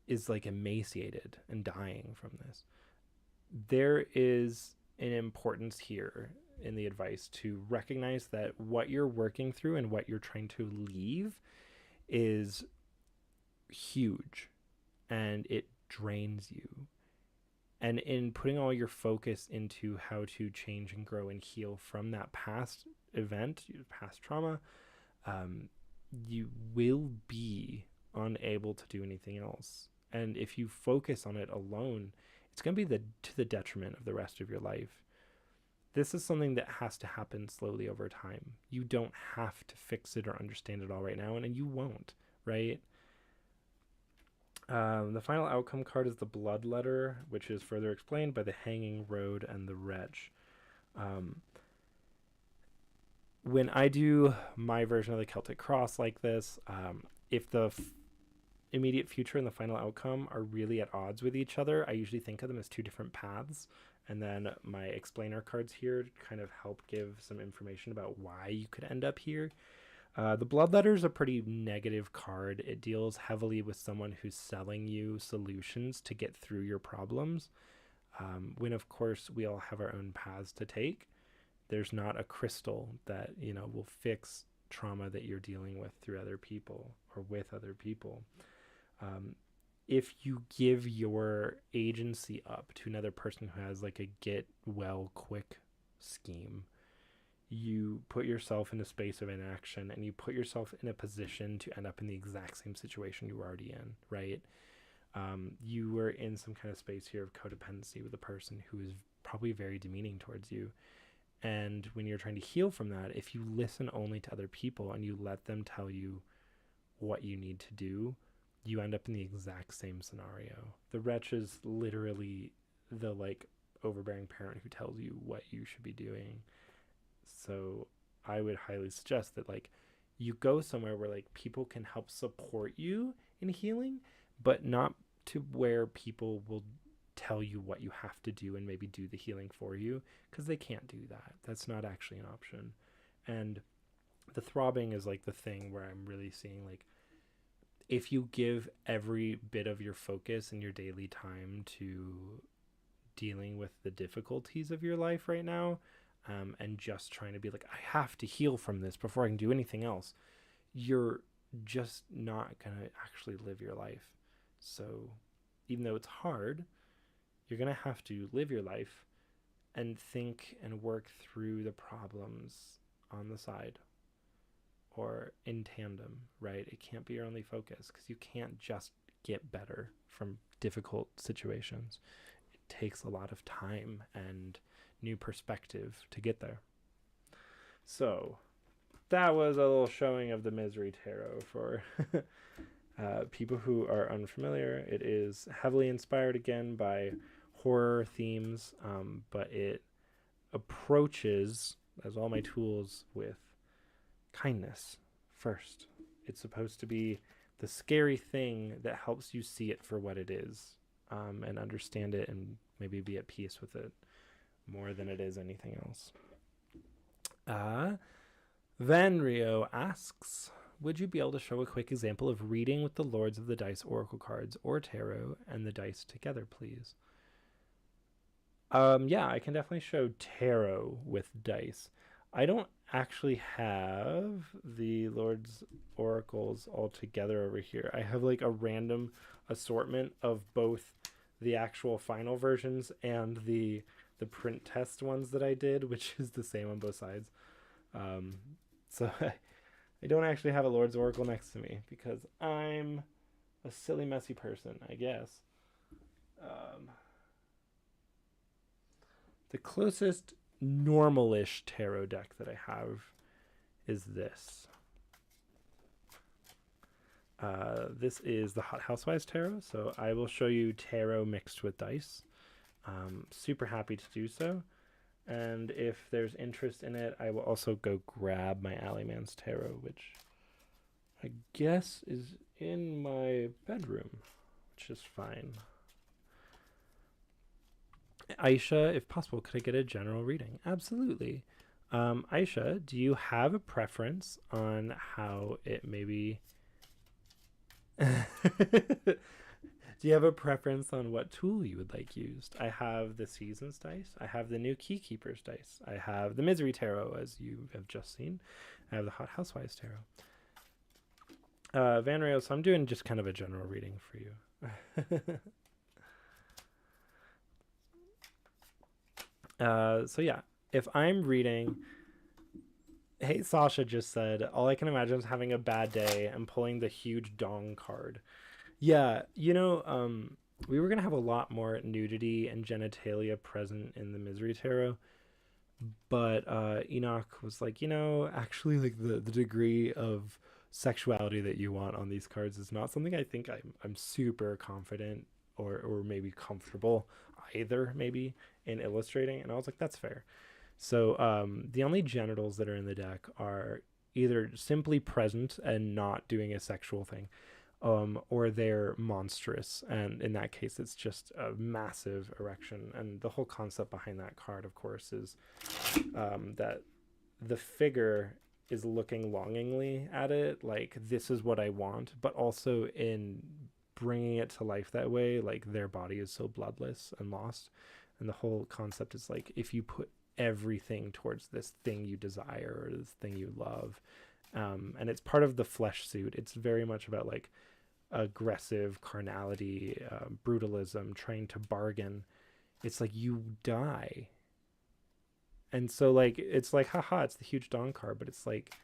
is like emaciated and dying from this. There is an importance here in the advice to recognize that what you're working through and what you're trying to leave is huge, and it drains you. And in putting all your focus into how to change and grow and heal from that past event, past trauma, you will be unable to do anything else. And if you focus on it alone, it's going to be to the detriment of the rest of your life. This is something that has to happen slowly over time. You don't have to fix it or understand it all right now, and you won't, right? The final outcome card is the Blood Letter, which is further explained by the Hanging Road and the Wretch. When I do my version of the Celtic Cross like this, if the immediate future and the final outcome are really at odds with each other, I usually think of them as two different paths. And then my explainer cards here kind of help give some information about why you could end up here. The Blood Letter is a pretty negative card. It deals heavily with someone who's selling you solutions to get through your problems. When, of course, we all have our own paths to take. There's not a crystal that, will fix trauma that you're dealing with through other people or with other people. If you give your agency up to another person who has like a get well quick scheme, you put yourself in a space of inaction, and you put yourself in a position to end up in the exact same situation you were already in, right? You were in some kind of space here of codependency with a person who is probably very demeaning towards you. And when you're trying to heal from that, if you listen only to other people and you let them tell you what you need to do, you end up in the exact same scenario. The Wretch is literally the like overbearing parent who tells you what you should be doing. So I would highly suggest that like you go somewhere where like people can help support you in healing, but not to where people will tell you what you have to do and maybe do the healing for you, because they can't do that. That's not actually an option. And the throbbing is like the thing where I'm really seeing like if you give every bit of your focus and your daily time to dealing with the difficulties of your life right now, and just trying to be like, I have to heal from this before I can do anything else, you're just not going to actually live your life. So even though it's hard, you're going to have to live your life and think and work through the problems on the side or in tandem, right? It can't be your only focus, because you can't just get better from difficult situations. It takes a lot of time and new perspective to get there. So that was a little showing of the Misery Tarot for people who are unfamiliar. It is heavily inspired again by horror themes, but it approaches, as all my tools, with kindness first. It's supposed to be the scary thing that helps you see it for what it is, and understand it and maybe be at peace with it more than it is anything else. Van Rio asks, would you be able to show a quick example of reading with the Lords of the Dice Oracle cards or tarot and the dice together, please? Yeah, I can definitely show tarot with dice. I don't actually have the Lord's Oracles all together over here. I have like a random assortment of both the actual final versions and the print test ones that I did, which is the same on both sides. So I don't actually have a Lord's Oracle next to me because I'm a silly, messy person, I guess. The closest normal-ish tarot deck that I have is this. This is the Hot Housewives Tarot, so I will show you tarot mixed with dice. Super happy to do so. And if there's interest in it, I will also go grab my Alleyman's Tarot, which I guess is in my bedroom, which is fine. Aisha, if possible, could I get a general reading? Absolutely. Aisha, do you have a preference on how it maybe... Do you have a preference on what tool you would like used? I have the Seasons dice. I have the new Keykeeper's dice. I have the Misery Tarot, as you have just seen. I have the Hot Housewives Tarot. Van Rio, so I'm doing just kind of a general reading for you. So yeah, if I'm reading... Hey, Sasha just said, all I can imagine is having a bad day and pulling the huge dong card. Yeah, you know, we were going to have a lot more nudity and genitalia present in the Misery Tarot, but Enoch was like, you know, actually like the degree of sexuality that you want on these cards is not something I think I'm super confident or maybe comfortable either, maybe, in illustrating. And I was like, that's fair. So the only genitals that are in the deck are either simply present and not doing a sexual thing, or they're monstrous, and in that case it's just a massive erection. And the whole concept behind that card, of course, is that the figure is looking longingly at it, like, this is what I want, but also in bringing it to life that way, like, their body is so bloodless and lost. And the whole concept is like, if you put everything towards this thing you desire or this thing you love, and it's part of the flesh suit, it's very much about like aggressive carnality, brutalism, trying to bargain. It's like you die. And so like it's like, haha, it's the huge dong card, but it's like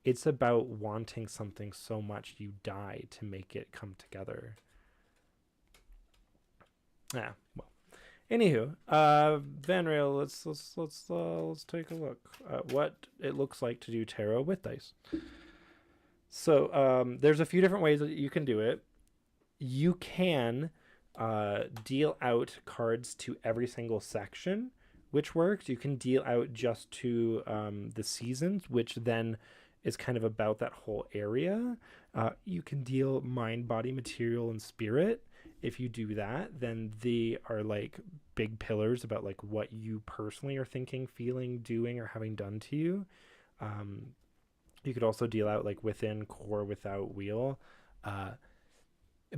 it's about wanting something so much you die to make it come together. Yeah, well, anywho, Van Rail, let's take a look at what it looks like to do tarot with dice. So there's a few different ways that you can do it. You can deal out cards to every single section, which works. You can deal out just to the seasons, which then is kind of about that whole area. You can deal mind, body, material, and spirit. If you do that, then they are like big pillars about like what you personally are thinking, feeling, doing, or having done to you. Um, you could also deal out like within, core, without, wheel. Uh,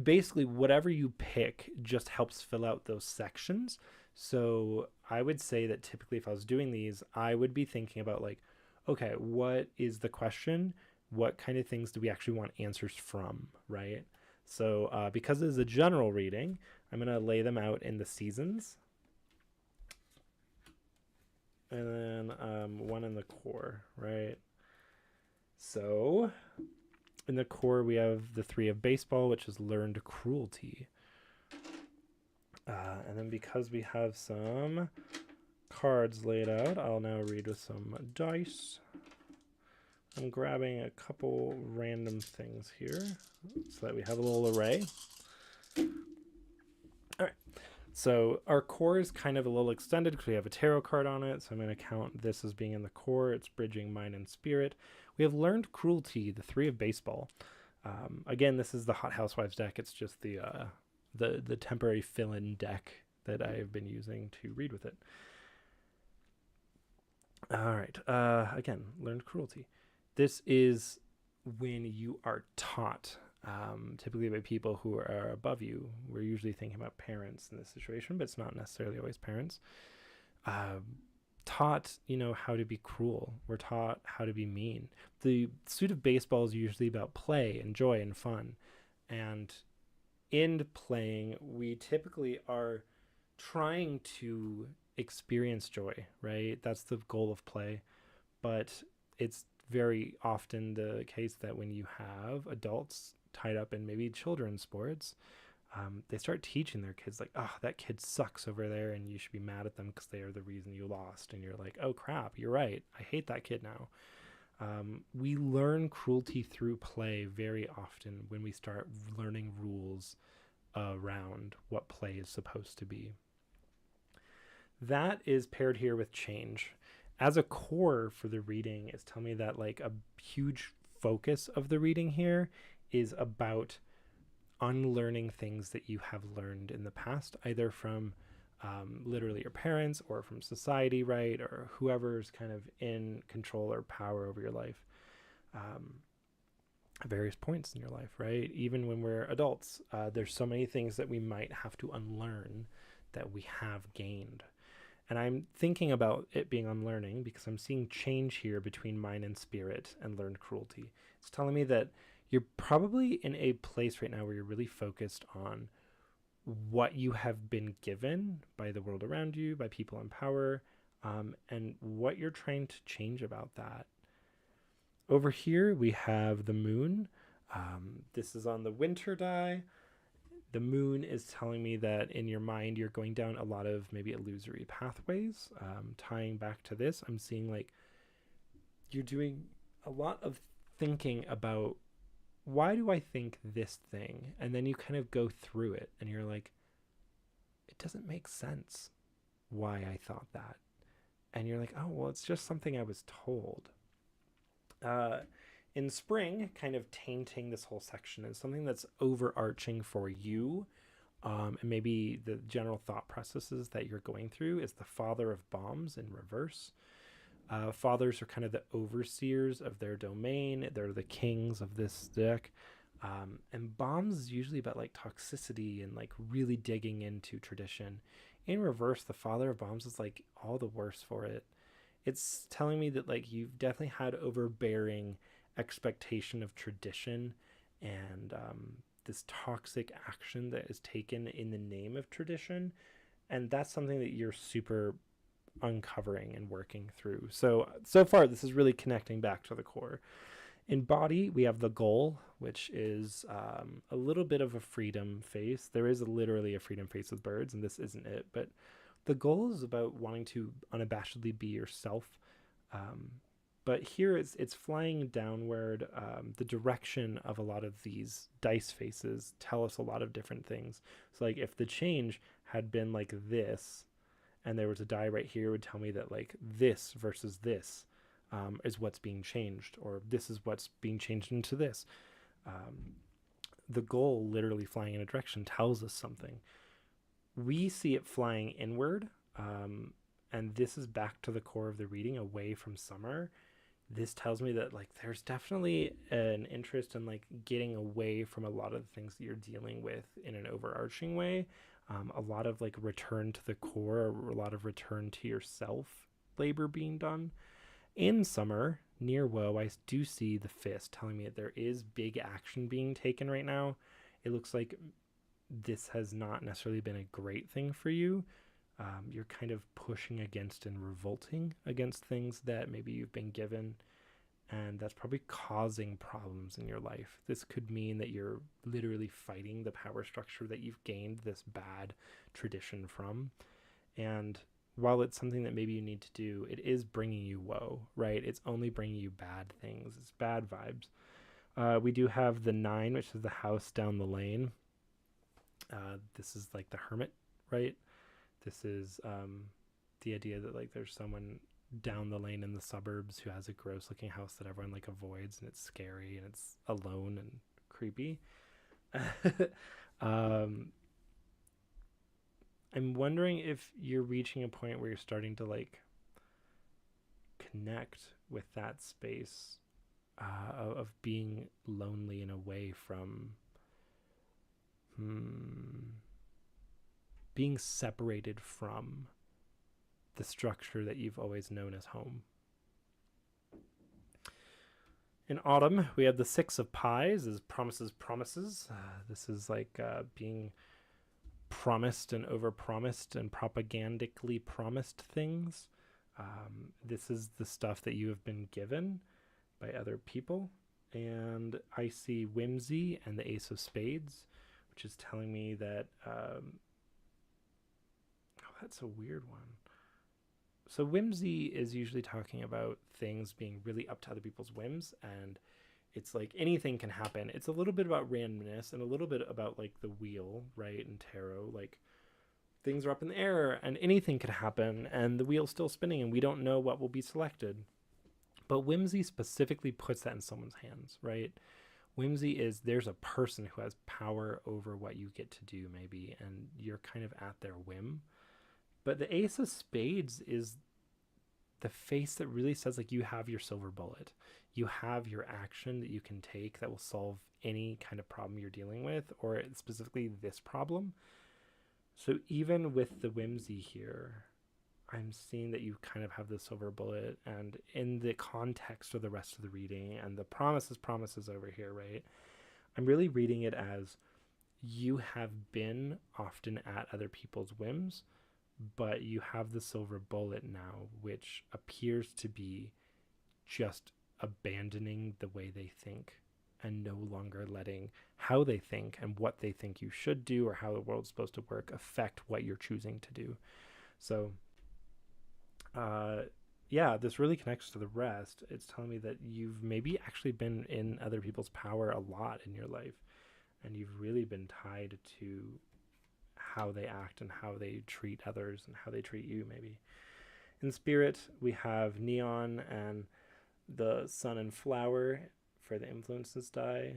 Basically, whatever you pick just helps fill out those sections. So I would say that typically, if I was doing these, I would be thinking about like, okay, what is the question? What kind of things do we actually want answers from, right? So because it is a general reading, I'm going to lay them out in the seasons, and then one in the core, right? So in the core, we have the 3 of baseball, which is learned cruelty. And then because we have some cards laid out, I'll now read with some dice. I'm grabbing a couple random things here so that we have a little array. All right. So our core is kind of a little extended because we have a tarot card on it. So I'm going to count this as being in the core. It's bridging mind and spirit. We have learned cruelty, the 3 of baseball. Again, this is the Hot Housewives deck. It's just the temporary fill-in deck that I've been using to read with it. All right. Again, learned cruelty. This is when you are taught, typically by people who are above you. We're usually thinking about parents in this situation, but it's not necessarily always parents. Taught, how to be cruel. We're taught how to be mean. The suit of baseball is usually about play and joy and fun. And in playing, we typically are trying to experience joy, right? That's the goal of play. But it's very often the case that when you have adults tied up in maybe children's sports, they start teaching their kids like, oh, that kid sucks over there and you should be mad at them because they are the reason you lost. And you're like, oh crap, you're right, I hate that kid now. We learn cruelty through play very often when we start learning rules around what play is supposed to be. That is paired here with change. As a core for the reading, is telling me that like a huge focus of the reading here is about unlearning things that you have learned in the past, either from literally your parents or from society, right? Or whoever's kind of in control or power over your life at various points in your life, right? Even when we're adults, there's so many things that we might have to unlearn that we have gained. And I'm thinking about it being unlearning because I'm seeing change here between mind and spirit and learned cruelty. It's telling me that you're probably in a place right now where you're really focused on what you have been given by the world around you, by people in power, and what you're trying to change about that. Over here, we have the moon. This is on the winter die. The moon is telling me that in your mind, you're going down a lot of maybe illusory pathways. Tying back to this, I'm seeing like you're doing a lot of thinking about, why do I think this thing? And then you kind of go through it and you're like, it doesn't make sense why I thought that. And you're like, oh, well, it's just something I was told. In spring, kind of tainting this whole section is something that's overarching for you. And maybe the general thought processes that you're going through is the Father of Bombs in reverse. Fathers are kind of the overseers of their domain. They're the kings of this deck. And bombs is usually about like toxicity and like really digging into tradition. In reverse, the Father of Bombs is like all the worse for it. It's telling me that like you've definitely had overbearing expectation of tradition and this toxic action that is taken in the name of tradition. And that's something that you're super uncovering and working through. So far, this is really connecting back to the core. In body, we have the goal, which is a little bit of a freedom face. There is literally a freedom face with birds, and this isn't it. But the goal is about wanting to unabashedly be yourself, But here it's flying downward. The direction of a lot of these dice faces tell us a lot of different things. So like if the change had been like this, and there was a die right here, it would tell me that like this versus this is what's being changed, or this is what's being changed into this. Um, the goal literally flying in a direction tells us something. We see it flying inward, and this is back to the core of the reading, away from summer. This tells me that like there's definitely an interest in like getting away from a lot of the things that you're dealing with in an overarching way. A lot of like return to the core, or a lot of return to yourself labor being done. In summer, near Woe, I do see the fist telling me that there is big action being taken right now. It looks like this has not necessarily been a great thing for you. You're kind of pushing against and revolting against things that maybe you've been given, and that's probably causing problems in your life. This could mean that you're literally fighting the power structure that you've gained this bad tradition from. And while it's something that maybe you need to do, it is bringing you woe, right? It's only bringing you bad things. It's bad vibes. We do have the 9, which is the house down the lane. This is like the hermit, right? This is the idea that like there's someone down the lane in the suburbs who has a gross looking house that everyone like avoids, and it's scary and it's alone and creepy. um, I'm wondering if you're reaching a point where you're starting to like connect with that space of being lonely and away from being separated from the structure that you've always known as home. In autumn, we have the 6 of Pies as promises, promises. This is like being promised and overpromised and propagandically promised things. This is the stuff that you have been given by other people. And I see whimsy and the Ace of Spades, which is telling me that that's a weird one. So whimsy is usually talking about things being really up to other people's whims, and it's like anything can happen. It's a little bit about randomness and a little bit about like the wheel, right? And tarot, like things are up in the air and anything could happen, and the wheel's still spinning and we don't know what will be selected. But whimsy specifically puts that in someone's hands, right? Whimsy is there's a person who has power over what you get to do, maybe, and you're kind of at their whim. But the Ace of Spades is the face that really says like you have your silver bullet. You have your action that you can take that will solve any kind of problem you're dealing with, or specifically this problem. So even with the whimsy here, I'm seeing that you kind of have the silver bullet, and in the context of the rest of the reading and the promises over here, right? I'm really reading it as you have been often at other people's whims, but you have the silver bullet now, which appears to be just abandoning the way they think and no longer letting how they think and what they think you should do or how the world's supposed to work affect what you're choosing to do. So yeah, this really connects to the rest. It's telling me that you've maybe actually been in other people's power a lot in your life, and you've really been tied to how they act and how they treat others and how they treat you, maybe. In spirit, we have neon and the sun and flower for the influences die.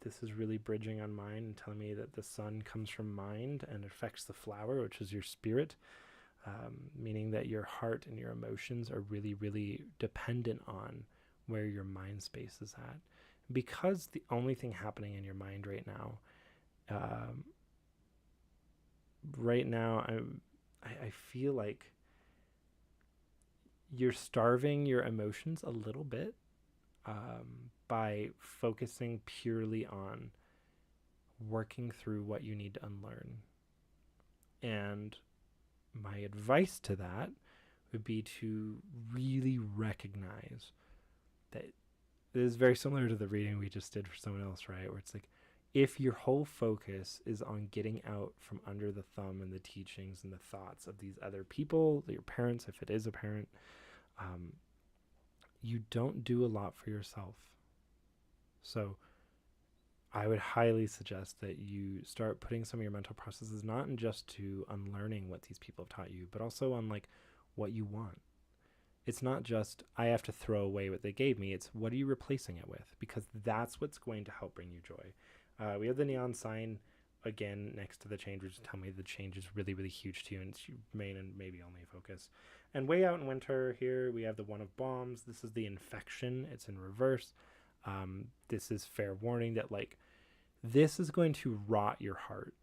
This is really bridging on mind and telling me that the sun comes from mind and affects the flower, which is your spirit, meaning that your heart and your emotions are really, really dependent on where your mind space is at. Because the only thing happening in your mind right now, I feel like you're starving your emotions a little bit by focusing purely on working through what you need to unlearn. And my advice to that would be to really recognize that it is very similar to the reading we just did for someone else, right? Where it's like, if your whole focus is on getting out from under the thumb and the teachings and the thoughts of these other people, your parents, if it is a parent, you don't do a lot for yourself. So I would highly suggest that you start putting some of your mental processes not in just to unlearning what these people have taught you, but also on like what you want. It's not just I have to throw away what they gave me. It's what are you replacing it with? Because that's what's going to help bring you joy. We have the neon sign again next to the change, which tell me the change is really, really huge to you, and it's your main and maybe only focus. And way out in winter here, we have the one of bombs. This is the infection. It's in reverse. This is fair warning that like this is going to rot your heart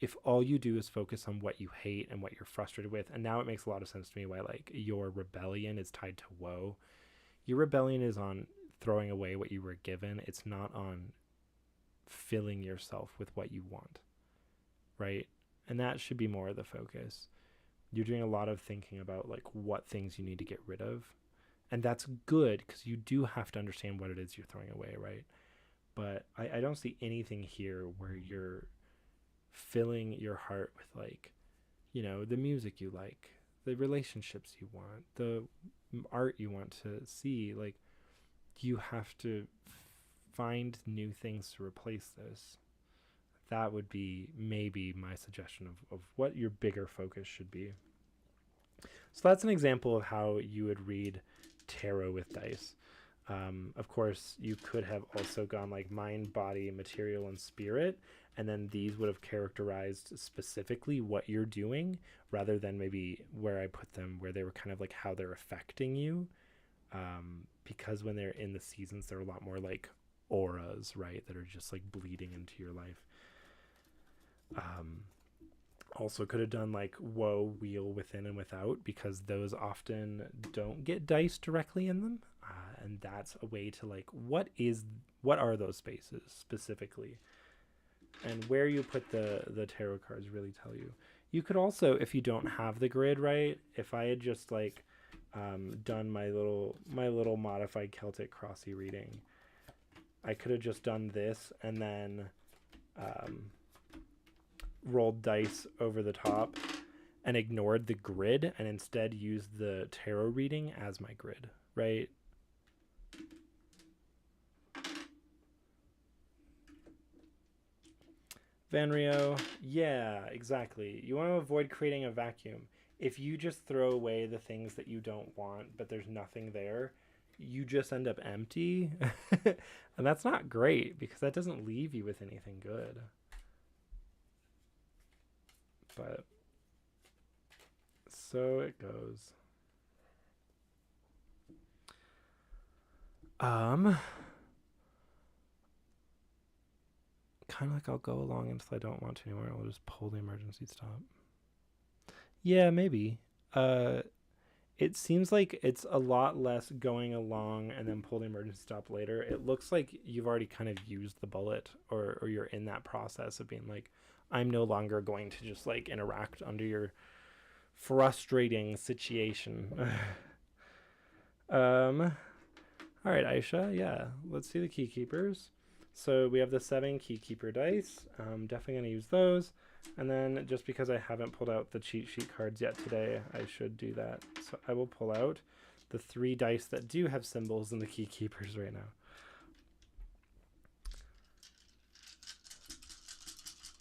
if all you do is focus on what you hate and what you're frustrated with. And now it makes a lot of sense to me why like your rebellion is tied to woe. Your rebellion is on throwing away what you were given. It's not on filling yourself with what you want, right? And that should be more of the focus. You're doing a lot of thinking about like what things you need to get rid of, and that's good because you do have to understand what it is you're throwing away, right? But I don't see anything here where you're filling your heart with like, you know, the music you like, the relationships you want, the art you want to see. Like you have to find new things to replace this. That would be maybe my suggestion of what your bigger focus should be. So that's an example of how you would read tarot with dice. Of course, you could have also gone like mind, body, material, and spirit, and then these would have characterized specifically what you're doing rather than maybe where I put them, where they were kind of like how they're affecting you. Because when they're in the seasons, they're a lot more like auras, right, that are just like bleeding into your life. Also could have done like woe, wheel, within, and without, because those often don't get dice directly in them. And that's a way to like, what are those spaces specifically? And where you put the tarot cards really tell you. You could also, if you don't have the grid, right, if I had just like done my little modified Celtic Crossy reading, I could have just done this and then rolled dice over the top and ignored the grid and instead used the tarot reading as my grid, right? Vanrio, yeah, exactly. You want to avoid creating a vacuum. If you just throw away the things that you don't want, but there's nothing there, you just end up empty. And that's not great because that doesn't leave you with anything good. But so it goes. Kind of like I'll go along until I don't want to anymore. I'll just pull the emergency stop. Yeah, maybe. It seems like it's a lot less going along and then pull the emergency stop later. It looks like you've already kind of used the bullet, or you're in that process of being like, I'm no longer going to just like interact under your frustrating situation. All right, Aisha, yeah, let's see the key keepers. So we have the 7 key keeper dice. Definitely going to use those. And then just because I haven't pulled out the cheat sheet cards yet today, I should do that. So I will pull out the 3 dice that do have symbols in the key keepers right now.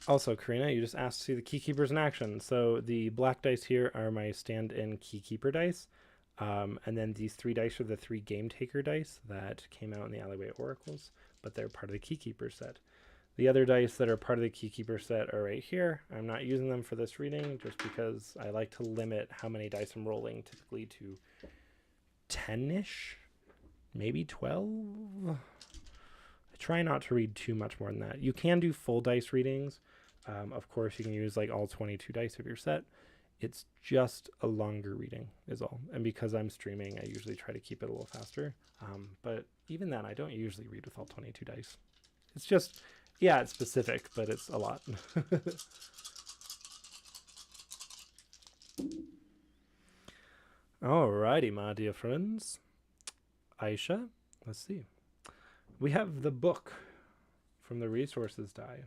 Also, Karina, you just asked to see the key keepers in action. So the black dice here are my stand-in key keeper dice. And then these 3 dice are the 3 game taker dice that came out in the Alleyway Oracles, but they're part of the key keeper set. The other dice that are part of the key keeper set are right here. I'm not using them for this reading just because I like to limit how many dice I'm rolling, typically to 10-ish, maybe 12. I try not to read too much more than that. You can do full dice readings. Of course, you can use like all 22 dice of your set. It's just a longer reading is all. And because I'm streaming, I usually try to keep it a little faster. But even then, I don't usually read with all 22 dice. It's just, yeah, it's specific, but it's a lot. Alrighty, my dear friends. Aisha, let's see. We have the book from the resources die.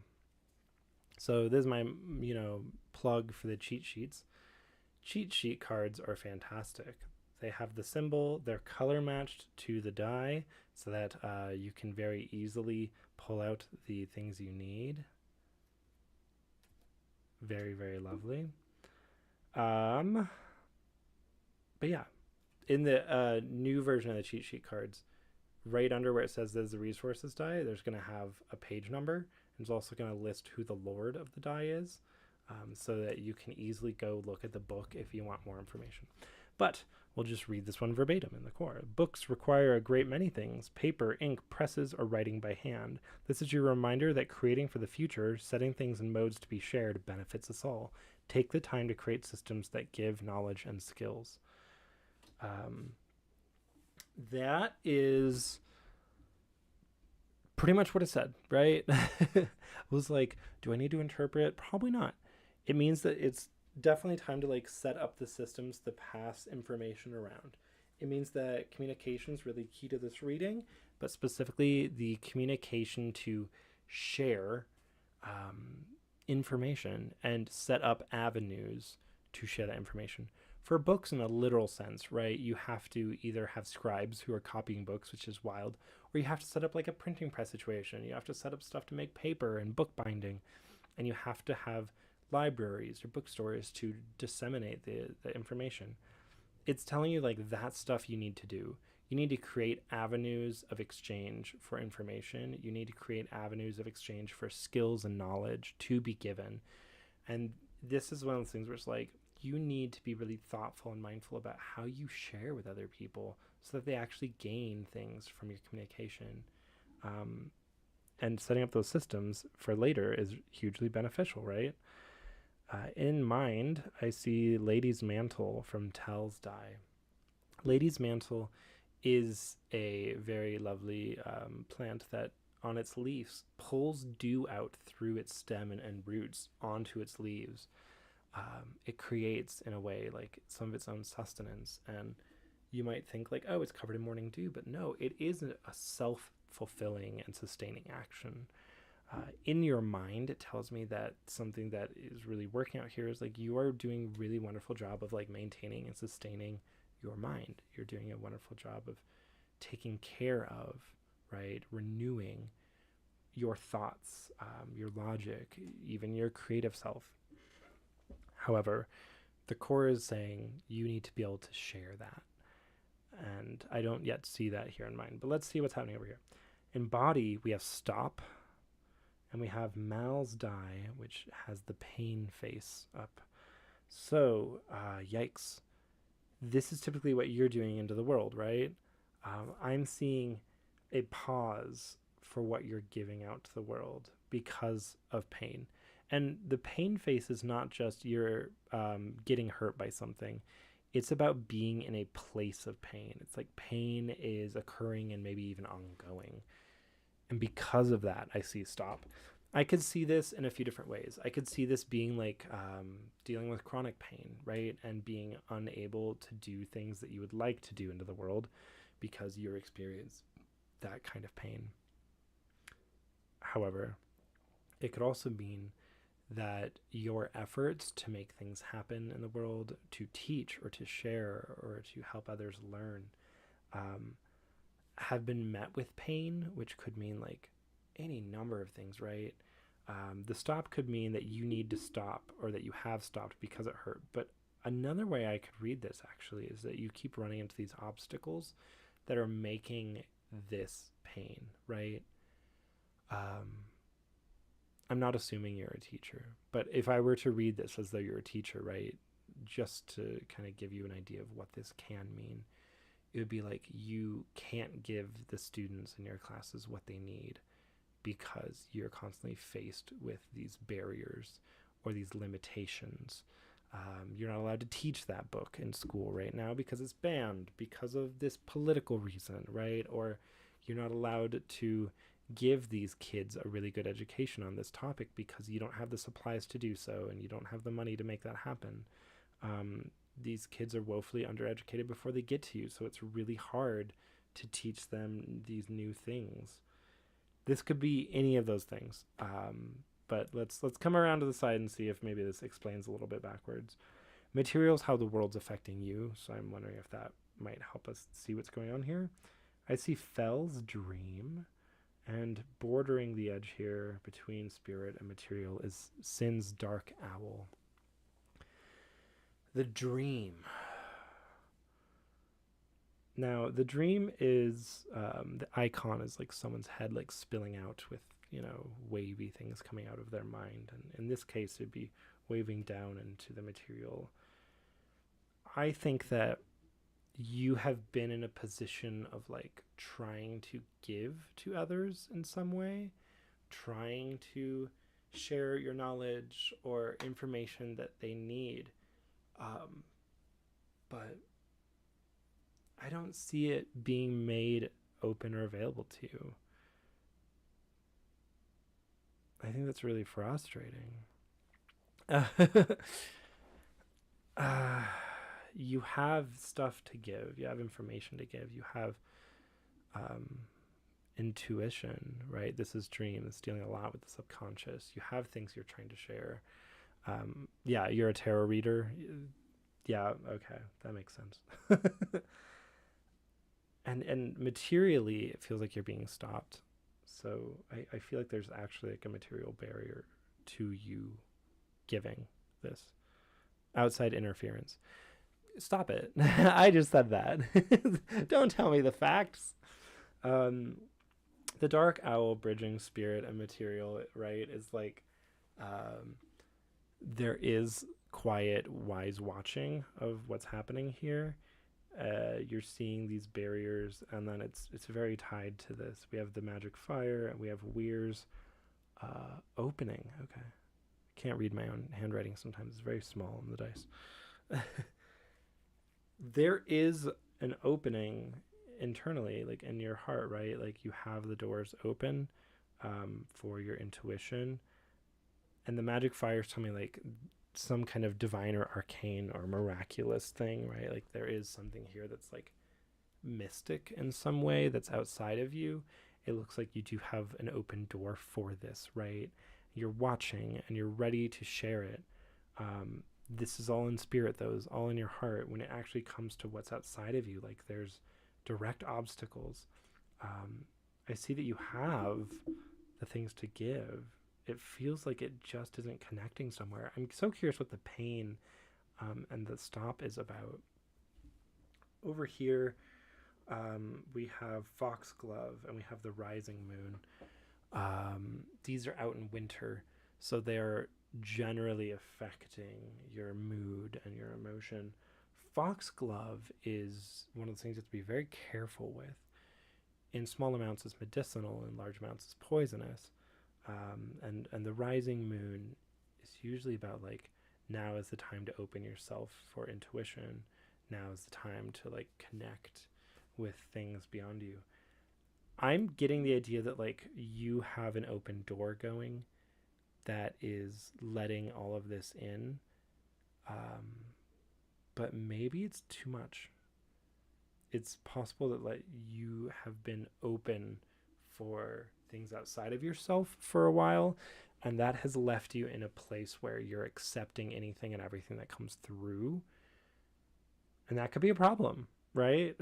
So this is my, plug for the cheat sheets. Cheat sheet cards are fantastic. They have the symbol. They're color matched to the die so that you can very easily pull out the things you need. Very, very lovely. But yeah, in the new version of the cheat sheet cards, right under where it says there's the resources die, there's going to have a page number. It's also going to list who the lord of the die is, so that you can easily go look at the book if you want more information. But we'll just read this one verbatim in the core. Books require a great many things: paper, ink, presses, or writing by hand. This is your reminder that creating for the future, setting things in modes to be shared, benefits us all. Take the time to create systems that give knowledge and skills. That is pretty much what it said, right? It was like, do I need to interpret? Probably not. It means that it's definitely time to like set up the systems to pass information around. It means that communication is really key to this reading, but specifically the communication to share information and set up avenues to share that information. For books in a literal sense, right, you have to either have scribes who are copying books, which is wild, or you have to set up like a printing press situation. You have to set up stuff to make paper and bookbinding, and you have to have libraries or bookstores to disseminate the information. It's telling you like that stuff you need to do. You need to create avenues of exchange for information. You need to create avenues of exchange for skills and knowledge to be given. And this is one of those things where it's like, you need to be really thoughtful and mindful about how you share with other people so that they actually gain things from your communication. And setting up those systems for later is hugely beneficial, right? In mind, I see Lady's Mantle from Tal's Die. Lady's Mantle is a very lovely plant that on its leaves pulls dew out through its stem and roots onto its leaves. It creates, in a way, like some of its own sustenance. And you might think like, oh, it's covered in morning dew, but no, it is a self-fulfilling and sustaining action. In your mind, it tells me that something that is really working out here is like you are doing a really wonderful job of like maintaining and sustaining your mind. You're doing a wonderful job of taking care of, right, renewing your thoughts, your logic, even your creative self. However, the core is saying you need to be able to share that. And I don't yet see that here in mind. But let's see what's happening over here. In body, we have stop. And we have Mal's die, which has the pain face up. So, yikes. This is typically what you're doing into the world, right? I'm seeing a pause for what you're giving out to the world because of pain. And the pain face is not just you're getting hurt by something. It's about being in a place of pain. It's like pain is occurring and maybe even ongoing. And because of that, I see stop. I could see this in a few different ways. I could see this being like dealing with chronic pain, right? And being unable to do things that you would like to do into the world because you're experiencing that kind of pain. However, it could also mean that your efforts to make things happen in the world, to teach or to share or to help others learn, have been met with pain, which could mean like any number of things, right? The stop could mean that you need to stop or that you have stopped because it hurt. But another way I could read this actually is that you keep running into these obstacles that are making this pain, right? I'm not assuming you're a teacher, but if I were to read this as though you're a teacher, right, just to kind of give you an idea of what this can mean, it would be like you can't give the students in your classes what they need because you're constantly faced with these barriers or these limitations. You're not allowed to teach that book in school right now because it's banned because of this political reason, right? Or you're not allowed to give these kids a really good education on this topic because you don't have the supplies to do so and you don't have the money to make that happen. These kids are woefully undereducated before they get to you, so it's really hard to teach them these new things. This could be any of those things, but let's come around to the side and see if maybe this explains a little bit backwards. Materials, how the world's affecting you, so I'm wondering if that might help us see what's going on here. I see Fell's dream, and bordering the edge here between spirit and material is Sin's dark owl. The dream. Now, the dream is the icon is like someone's head like spilling out with, wavy things coming out of their mind. And in this case, it'd be waving down into the material. I think that you have been in a position of like trying to give to others in some way, trying to share your knowledge or information that they need. But I don't see it being made open or available to you. I think that's really frustrating. uh, you have stuff to give, you have information to give, you have um, intuition, right? This is dream, it's dealing a lot with the subconscious. You have things you're trying to share. Yeah, you're a tarot reader. Yeah, okay, that makes sense. and materially, it feels like you're being stopped. So I feel like there's actually like a material barrier to you giving this outside interference. Stop it. I just said that. Don't tell me the facts. The dark owl bridging spirit and material, right, is like there is quiet, wise watching of what's happening here. You're seeing these barriers, and then it's very tied to this. We have the magic fire, and we have Weir's opening. Okay, I can't read my own handwriting sometimes. It's very small on the dice. There is an opening internally, like in your heart, right? Like you have the doors open for your intuition, and the magic fire is telling me like some kind of divine or arcane or miraculous thing, right? Like there is something here that's like mystic in some way that's outside of you. It looks like you do have an open door for this, right? You're watching and you're ready to share it. This is all in spirit, though, is all in your heart. When it actually comes to what's outside of you, like there's direct obstacles. I see that you have the things to give. It feels like it just isn't connecting somewhere. I'm so curious what the pain and the stop is about. Over here, we have foxglove and we have the rising moon. These are out in winter, so they're generally affecting your mood and your emotion. Foxglove is one of the things you have to be very careful with. In small amounts, it's medicinal. In large amounts, it's poisonous. And the rising moon is usually about like, now is the time to open yourself for intuition. Now is the time to like connect with things beyond you. I'm getting the idea that like you have an open door going that is letting all of this in. But maybe it's too much. It's possible that like you have been open for things outside of yourself for a while, and that has left you in a place where you're accepting anything and everything that comes through, and that could be a problem, right?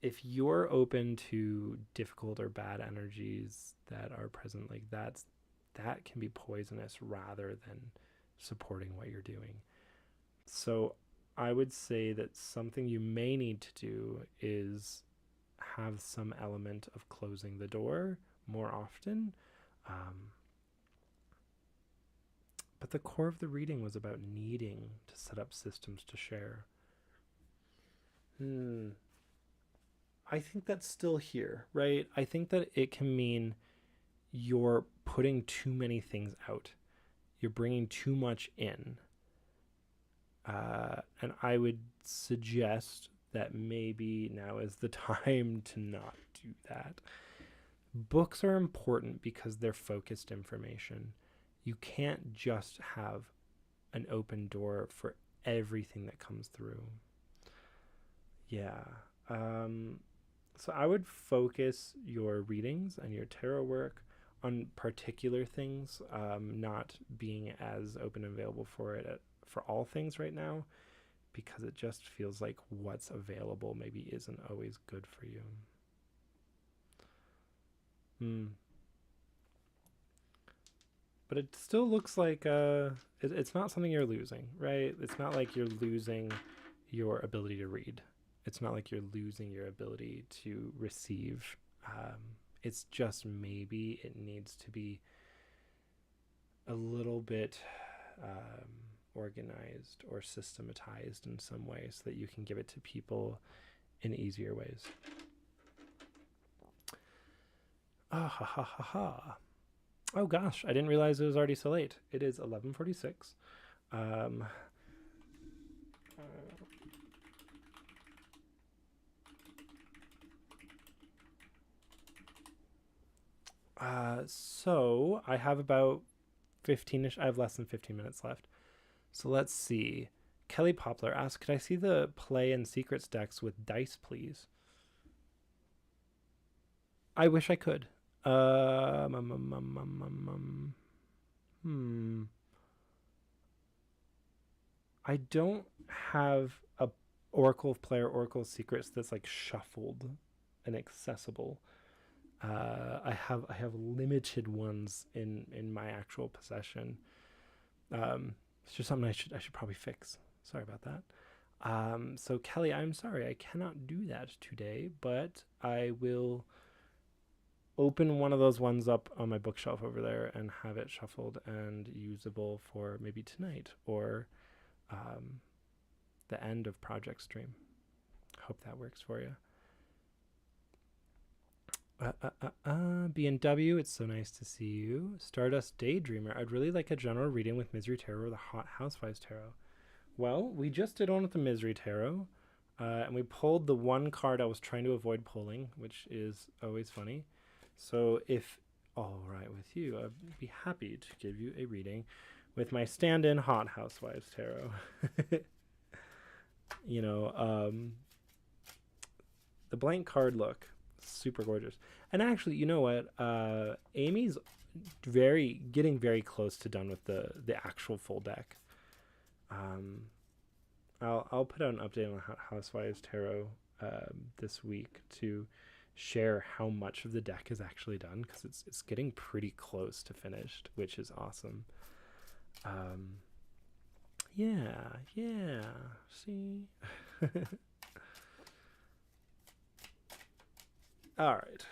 If you're open to difficult or bad energies that are present, like that can be poisonous rather than supporting what you're doing. So I would say that something you may need to do is have some element of closing the door more often. But the core of the reading was about needing to set up systems to share. I think that's still here, right? I think that it can mean you're putting too many things out. You're bringing too much in. And I would suggest that maybe now is the time to not do that. Books are important because they're focused information. You can't just have an open door for everything that comes through. Yeah. So I would focus your readings and your tarot work on particular things, not being as open and available for it for all things right now, because it just feels like what's available maybe isn't always good for you. But it still looks like it's not something you're losing, right? It's not like you're losing your ability to read. It's not like you're losing your ability to receive. It's just maybe it needs to be a little bit organized or systematized in some way so that you can give it to people in easier ways. Ah ha ha ha ha. Oh gosh, I didn't realize it was already so late. It is 11:46. Um, so I have about 15ish. I have less than 15 minutes left. So let's see. Kelly Poplar asks, could I see the play and secrets decks with dice, please? I wish I could. I don't have a Oracle of Player Oracle Secrets that's like shuffled and accessible. I have limited ones in my actual possession. It's just something I should probably fix. Sorry about that. So Kelly, I'm sorry I cannot do that today, but I will open one of those ones up on my bookshelf over there and have it shuffled and usable for maybe tonight or the end of Project Stream. Hope that works for you. B&W, it's so nice to see you. Stardust Daydreamer, I'd really like a general reading with Misery Tarot or the Hot Housewives Tarot. Well, we just did one with the Misery Tarot, and we pulled the one card I was trying to avoid pulling, which is always funny. So if all right with you, I'd be happy to give you a reading with my stand-in Hot Housewives Tarot. You know, the blank card look, super gorgeous. And actually, you know what? Amy's getting very close to done with the actual full deck. I'll put out an update on Housewives Tarot this week to share how much of the deck is actually done, because it's getting pretty close to finished, which is awesome. Yeah. See. All right.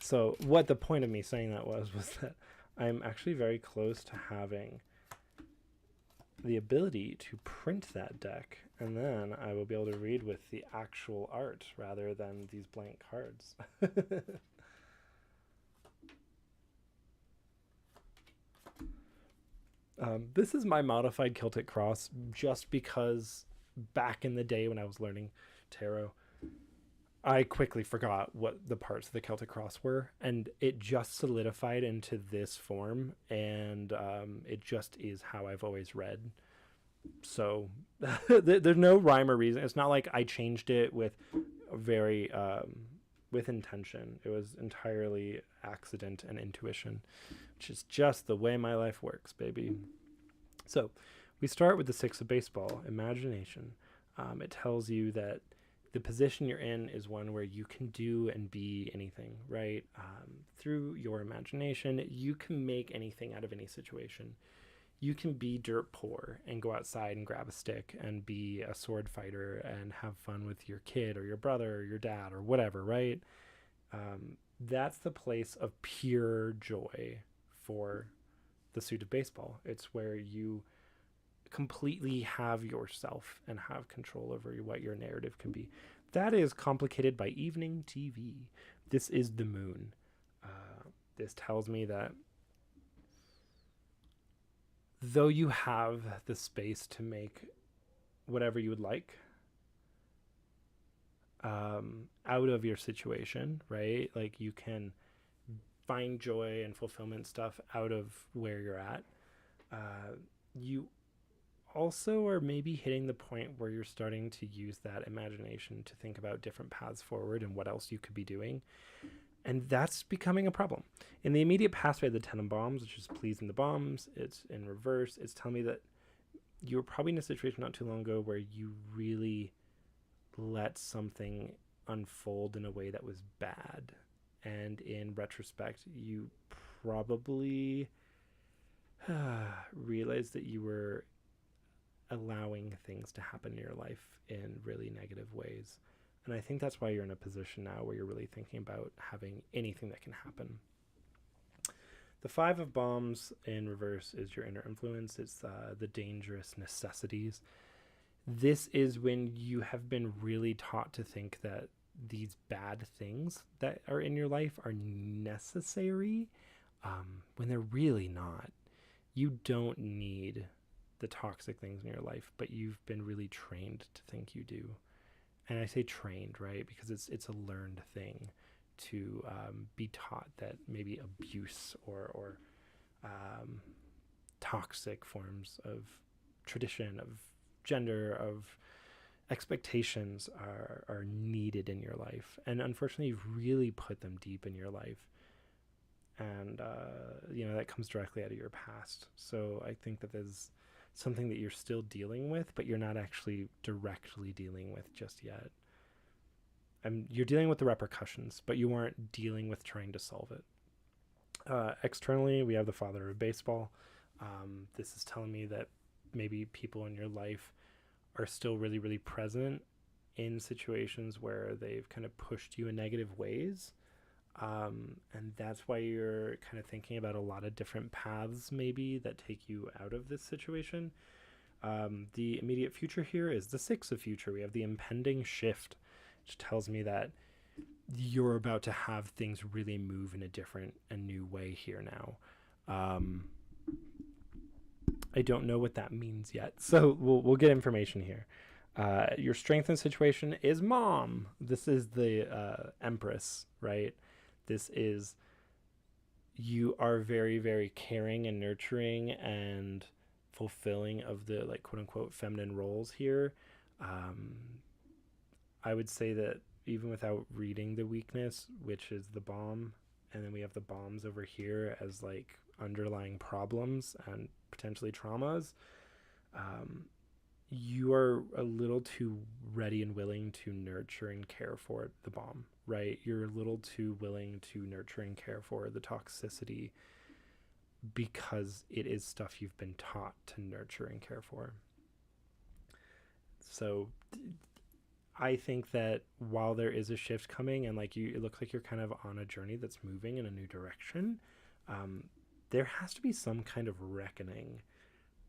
So what the point of me saying that was that I'm actually very close to having the ability to print that deck, and then I will be able to read with the actual art rather than these blank cards. This is my modified Celtic Cross, just because back in the day when I was learning tarot, I quickly forgot what the parts of the Celtic Cross were, and it just solidified into this form, and it just is how I've always read. So there's no rhyme or reason. It's not like I changed it with very with intention. It was entirely accident and intuition, which is just the way my life works, baby. So we start with the 6 of baseball, imagination. It tells you that the position you're in is one where you can do and be anything, right? Through your imagination, you can make anything out of any situation. You can be dirt poor and go outside and grab a stick and be a sword fighter and have fun with your kid or your brother or your dad or whatever, right? That's the place of pure joy for the suit of baseball. It's where you completely have yourself and have control over what your narrative can be. That is complicated by evening TV. This is the moon. This tells me that though you have the space to make whatever you would like out of your situation, right? Like you can find joy and fulfillment stuff out of where you're at. You also are maybe hitting the point where you're starting to use that imagination to think about different paths forward and what else you could be doing. And that's becoming a problem. In the immediate past, we had the 10 of bombs, which is pleasing the bombs. It's in reverse. It's telling me that you were probably in a situation not too long ago where you really let something unfold in a way that was bad. And in retrospect, you probably realized that you were allowing things to happen in your life in really negative ways. And I think that's why you're in a position now where you're really thinking about having anything that can happen. The 5 of bombs in reverse is your inner influence. It's the dangerous necessities. This is when you have been really taught to think that these bad things that are in your life are necessary, when they're really not. You don't need the toxic things in your life, but you've been really trained to think you do. And I say trained, right? Because it's a learned thing to be taught that maybe abuse or toxic forms of tradition, of gender, of expectations are needed in your life. And unfortunately, you've really put them deep in your life. And, that comes directly out of your past. So I think that there's something that you're still dealing with, but you're not actually directly dealing with just yet. You're dealing with the repercussions, but you aren't dealing with trying to solve it. Externally, we have the father of baseball. This is telling me that maybe people in your life are still really, really present in situations where they've kind of pushed you in negative ways. And that's why you're kind of thinking about a lot of different paths maybe that take you out of this situation. The immediate future here is the 6 of future. We have the impending shift, which tells me that you're about to have things really move in a different and new way here now. I don't know what that means yet, so we'll get information here. Your strengthened situation is mom. This is the Empress, right? This is, you are very, very caring and nurturing and fulfilling of the, like, quote unquote feminine roles here. I would say that even without reading the weakness, which is the bomb, and then we have the bombs over here as like underlying problems and potentially traumas, you are a little too ready and willing to nurture and care for the bomb, right? You're a little too willing to nurture and care for the toxicity because it is stuff you've been taught to nurture and care for. So I think that while there is a shift coming and like it looks like you're kind of on a journey that's moving in a new direction, there has to be some kind of reckoning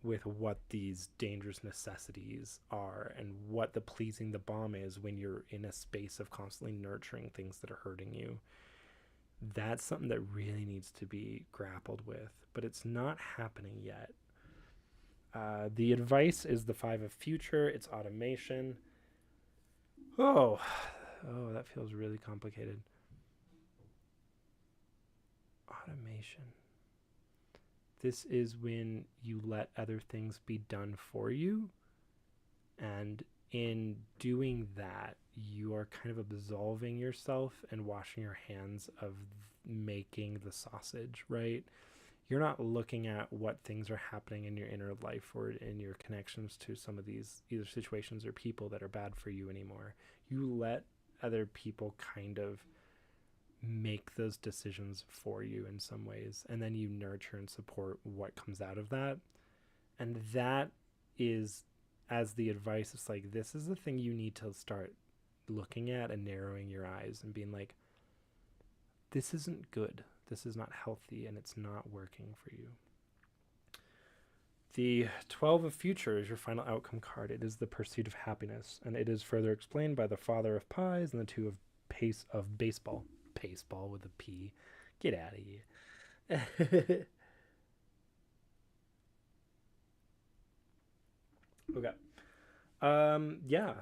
with what these dangerous necessities are and what the pleasing the bomb is when you're in a space of constantly nurturing things that are hurting you. That's something that really needs to be grappled with, but it's not happening yet. The advice is the 5 of future. It's automation. Oh, that feels really complicated. Automation. This is when you let other things be done for you. And in doing that, you are kind of absolving yourself and washing your hands of making the sausage, right? You're not looking at what things are happening in your inner life or in your connections to some of these either situations or people that are bad for you anymore. You let other people kind of make those decisions for you in some ways, and then you nurture and support what comes out of that. And that is, as the advice, it's like, this is the thing you need to start looking at and narrowing your eyes and being like, this isn't good, this is not healthy, and it's not working for you. The 12 of future is your final outcome card. It is the pursuit of happiness, and it is further explained by the father of pies and the 2 of baseball. Baseball with a P. Get out of here. Okay. Yeah.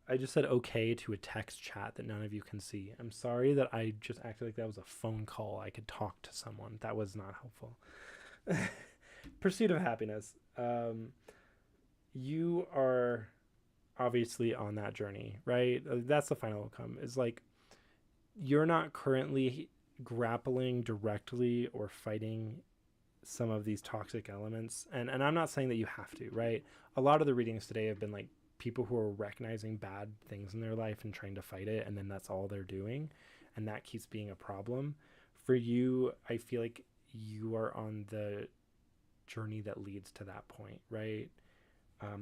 I just said okay to a text chat that none of you can see. I'm sorry that I just acted like that was a phone call. I could talk to someone. That was not helpful. Pursuit of happiness. You are obviously on that journey, right? That's the final outcome. Is like, you're not currently grappling directly or fighting some of these toxic elements. And I'm not saying that you have to, right? A lot of the readings today have been like people who are recognizing bad things in their life and trying to fight it, and then that's all they're doing, and that keeps being a problem. For you, I feel like you are on the journey that leads to that point, right?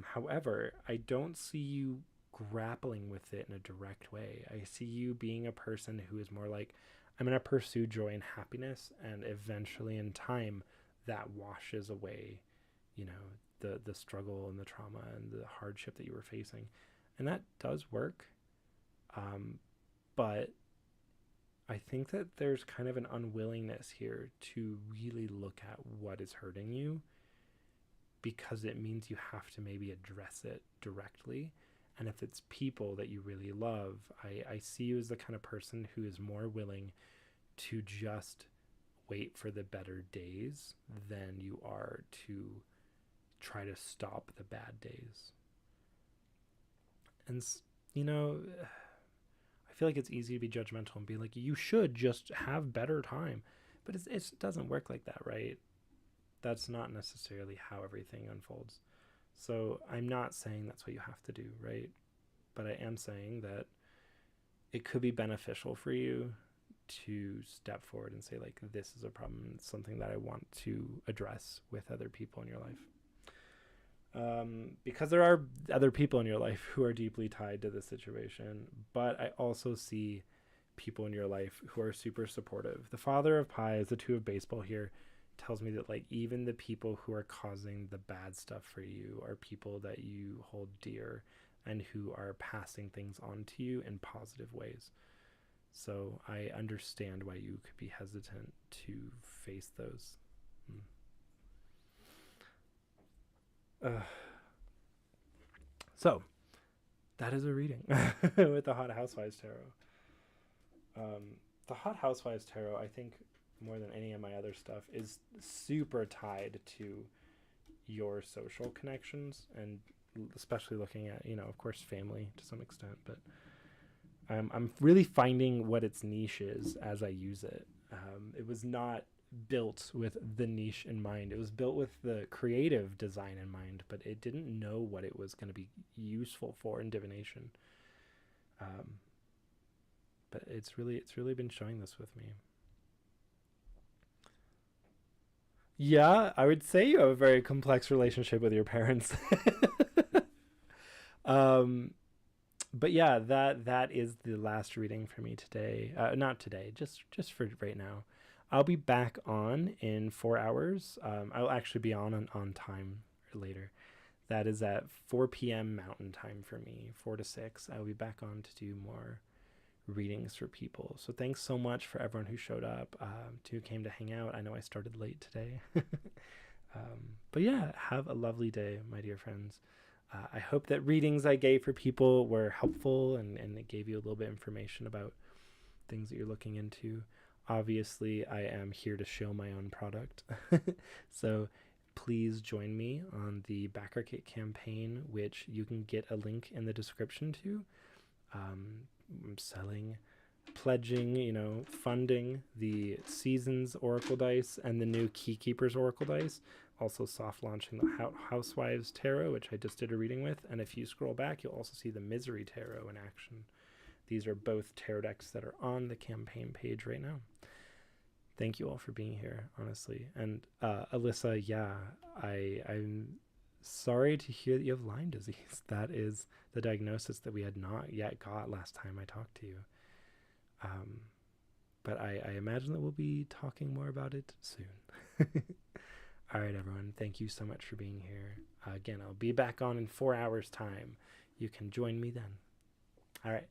However, I don't see you grappling with it in a direct way. I see you being a person who is more like, I'm going to pursue joy and happiness, and eventually in time that washes away, you know, the struggle and the trauma and the hardship that you were facing. And that does work. But I think that there's kind of an unwillingness here to really look at what is hurting you, because it means you have to maybe address it directly. And if it's people that you really love, I see you as the kind of person who is more willing to just wait for the better days than you are to try to stop the bad days. And, you know, I feel like it's easy to be judgmental and be like, you should just have better time. But it doesn't work like that, right? That's not necessarily how everything unfolds. So I'm not saying that's what you have to do, right? But I am saying that it could be beneficial for you to step forward and say, like, this is a problem. It's something that I want to address with other people in your life. Because there are other people in your life who are deeply tied to this situation. But I also see people in your life who are super supportive. The Father of Pies, the Two of Baseball here, tells me that, like, even the people who are causing the bad stuff for you are people that you hold dear and who are passing things on to you in positive ways. So I understand why you could be hesitant to face those. So that is a reading with the Hot Housewives Tarot. The Hot Housewives Tarot, I think, more than any of my other stuff, is super tied to your social connections, and especially looking at, you know, of course, family to some extent. But I'm really finding what its niche is as I use it. It was not built with the niche in mind. It was built with the creative design in mind, but it didn't know what it was going to be useful for in divination. But it's really been showing this with me. Yeah, I would say you have a very complex relationship with your parents. But yeah, that is the last reading for me today. Not today, just for right now. I'll be back on in 4 hours. I'll actually be on time later. That is at 4 p.m. Mountain Time for me, 4 to 6. I'll be back on to do more readings for people. So thanks so much for everyone who showed up, who came to hang out. I know I started late today. But yeah, have a lovely day, my dear friends. I hope that readings I gave for people were helpful and it gave you a little bit of information about things that you're looking into. Obviously, I am here to show my own product. So please join me on the Backer Kit campaign, which you can get a link in the description to. I'm selling, pledging, funding the Seasons Oracle dice and the new Keykeepers Oracle dice. Also soft launching the Housewives Tarot, which I just did a reading with. And if you scroll back, you'll also see the Misery Tarot in action. These are both tarot decks that are on the campaign page right now. Thank you all for being here, honestly. And Alyssa, yeah, I'm sorry to hear that you have Lyme disease. That is the diagnosis that we had not yet got last time I talked to you. But I imagine that we'll be talking more about it soon. All right, everyone. Thank you so much for being here. Again, I'll be back on in 4 hours' time. You can join me then. All right.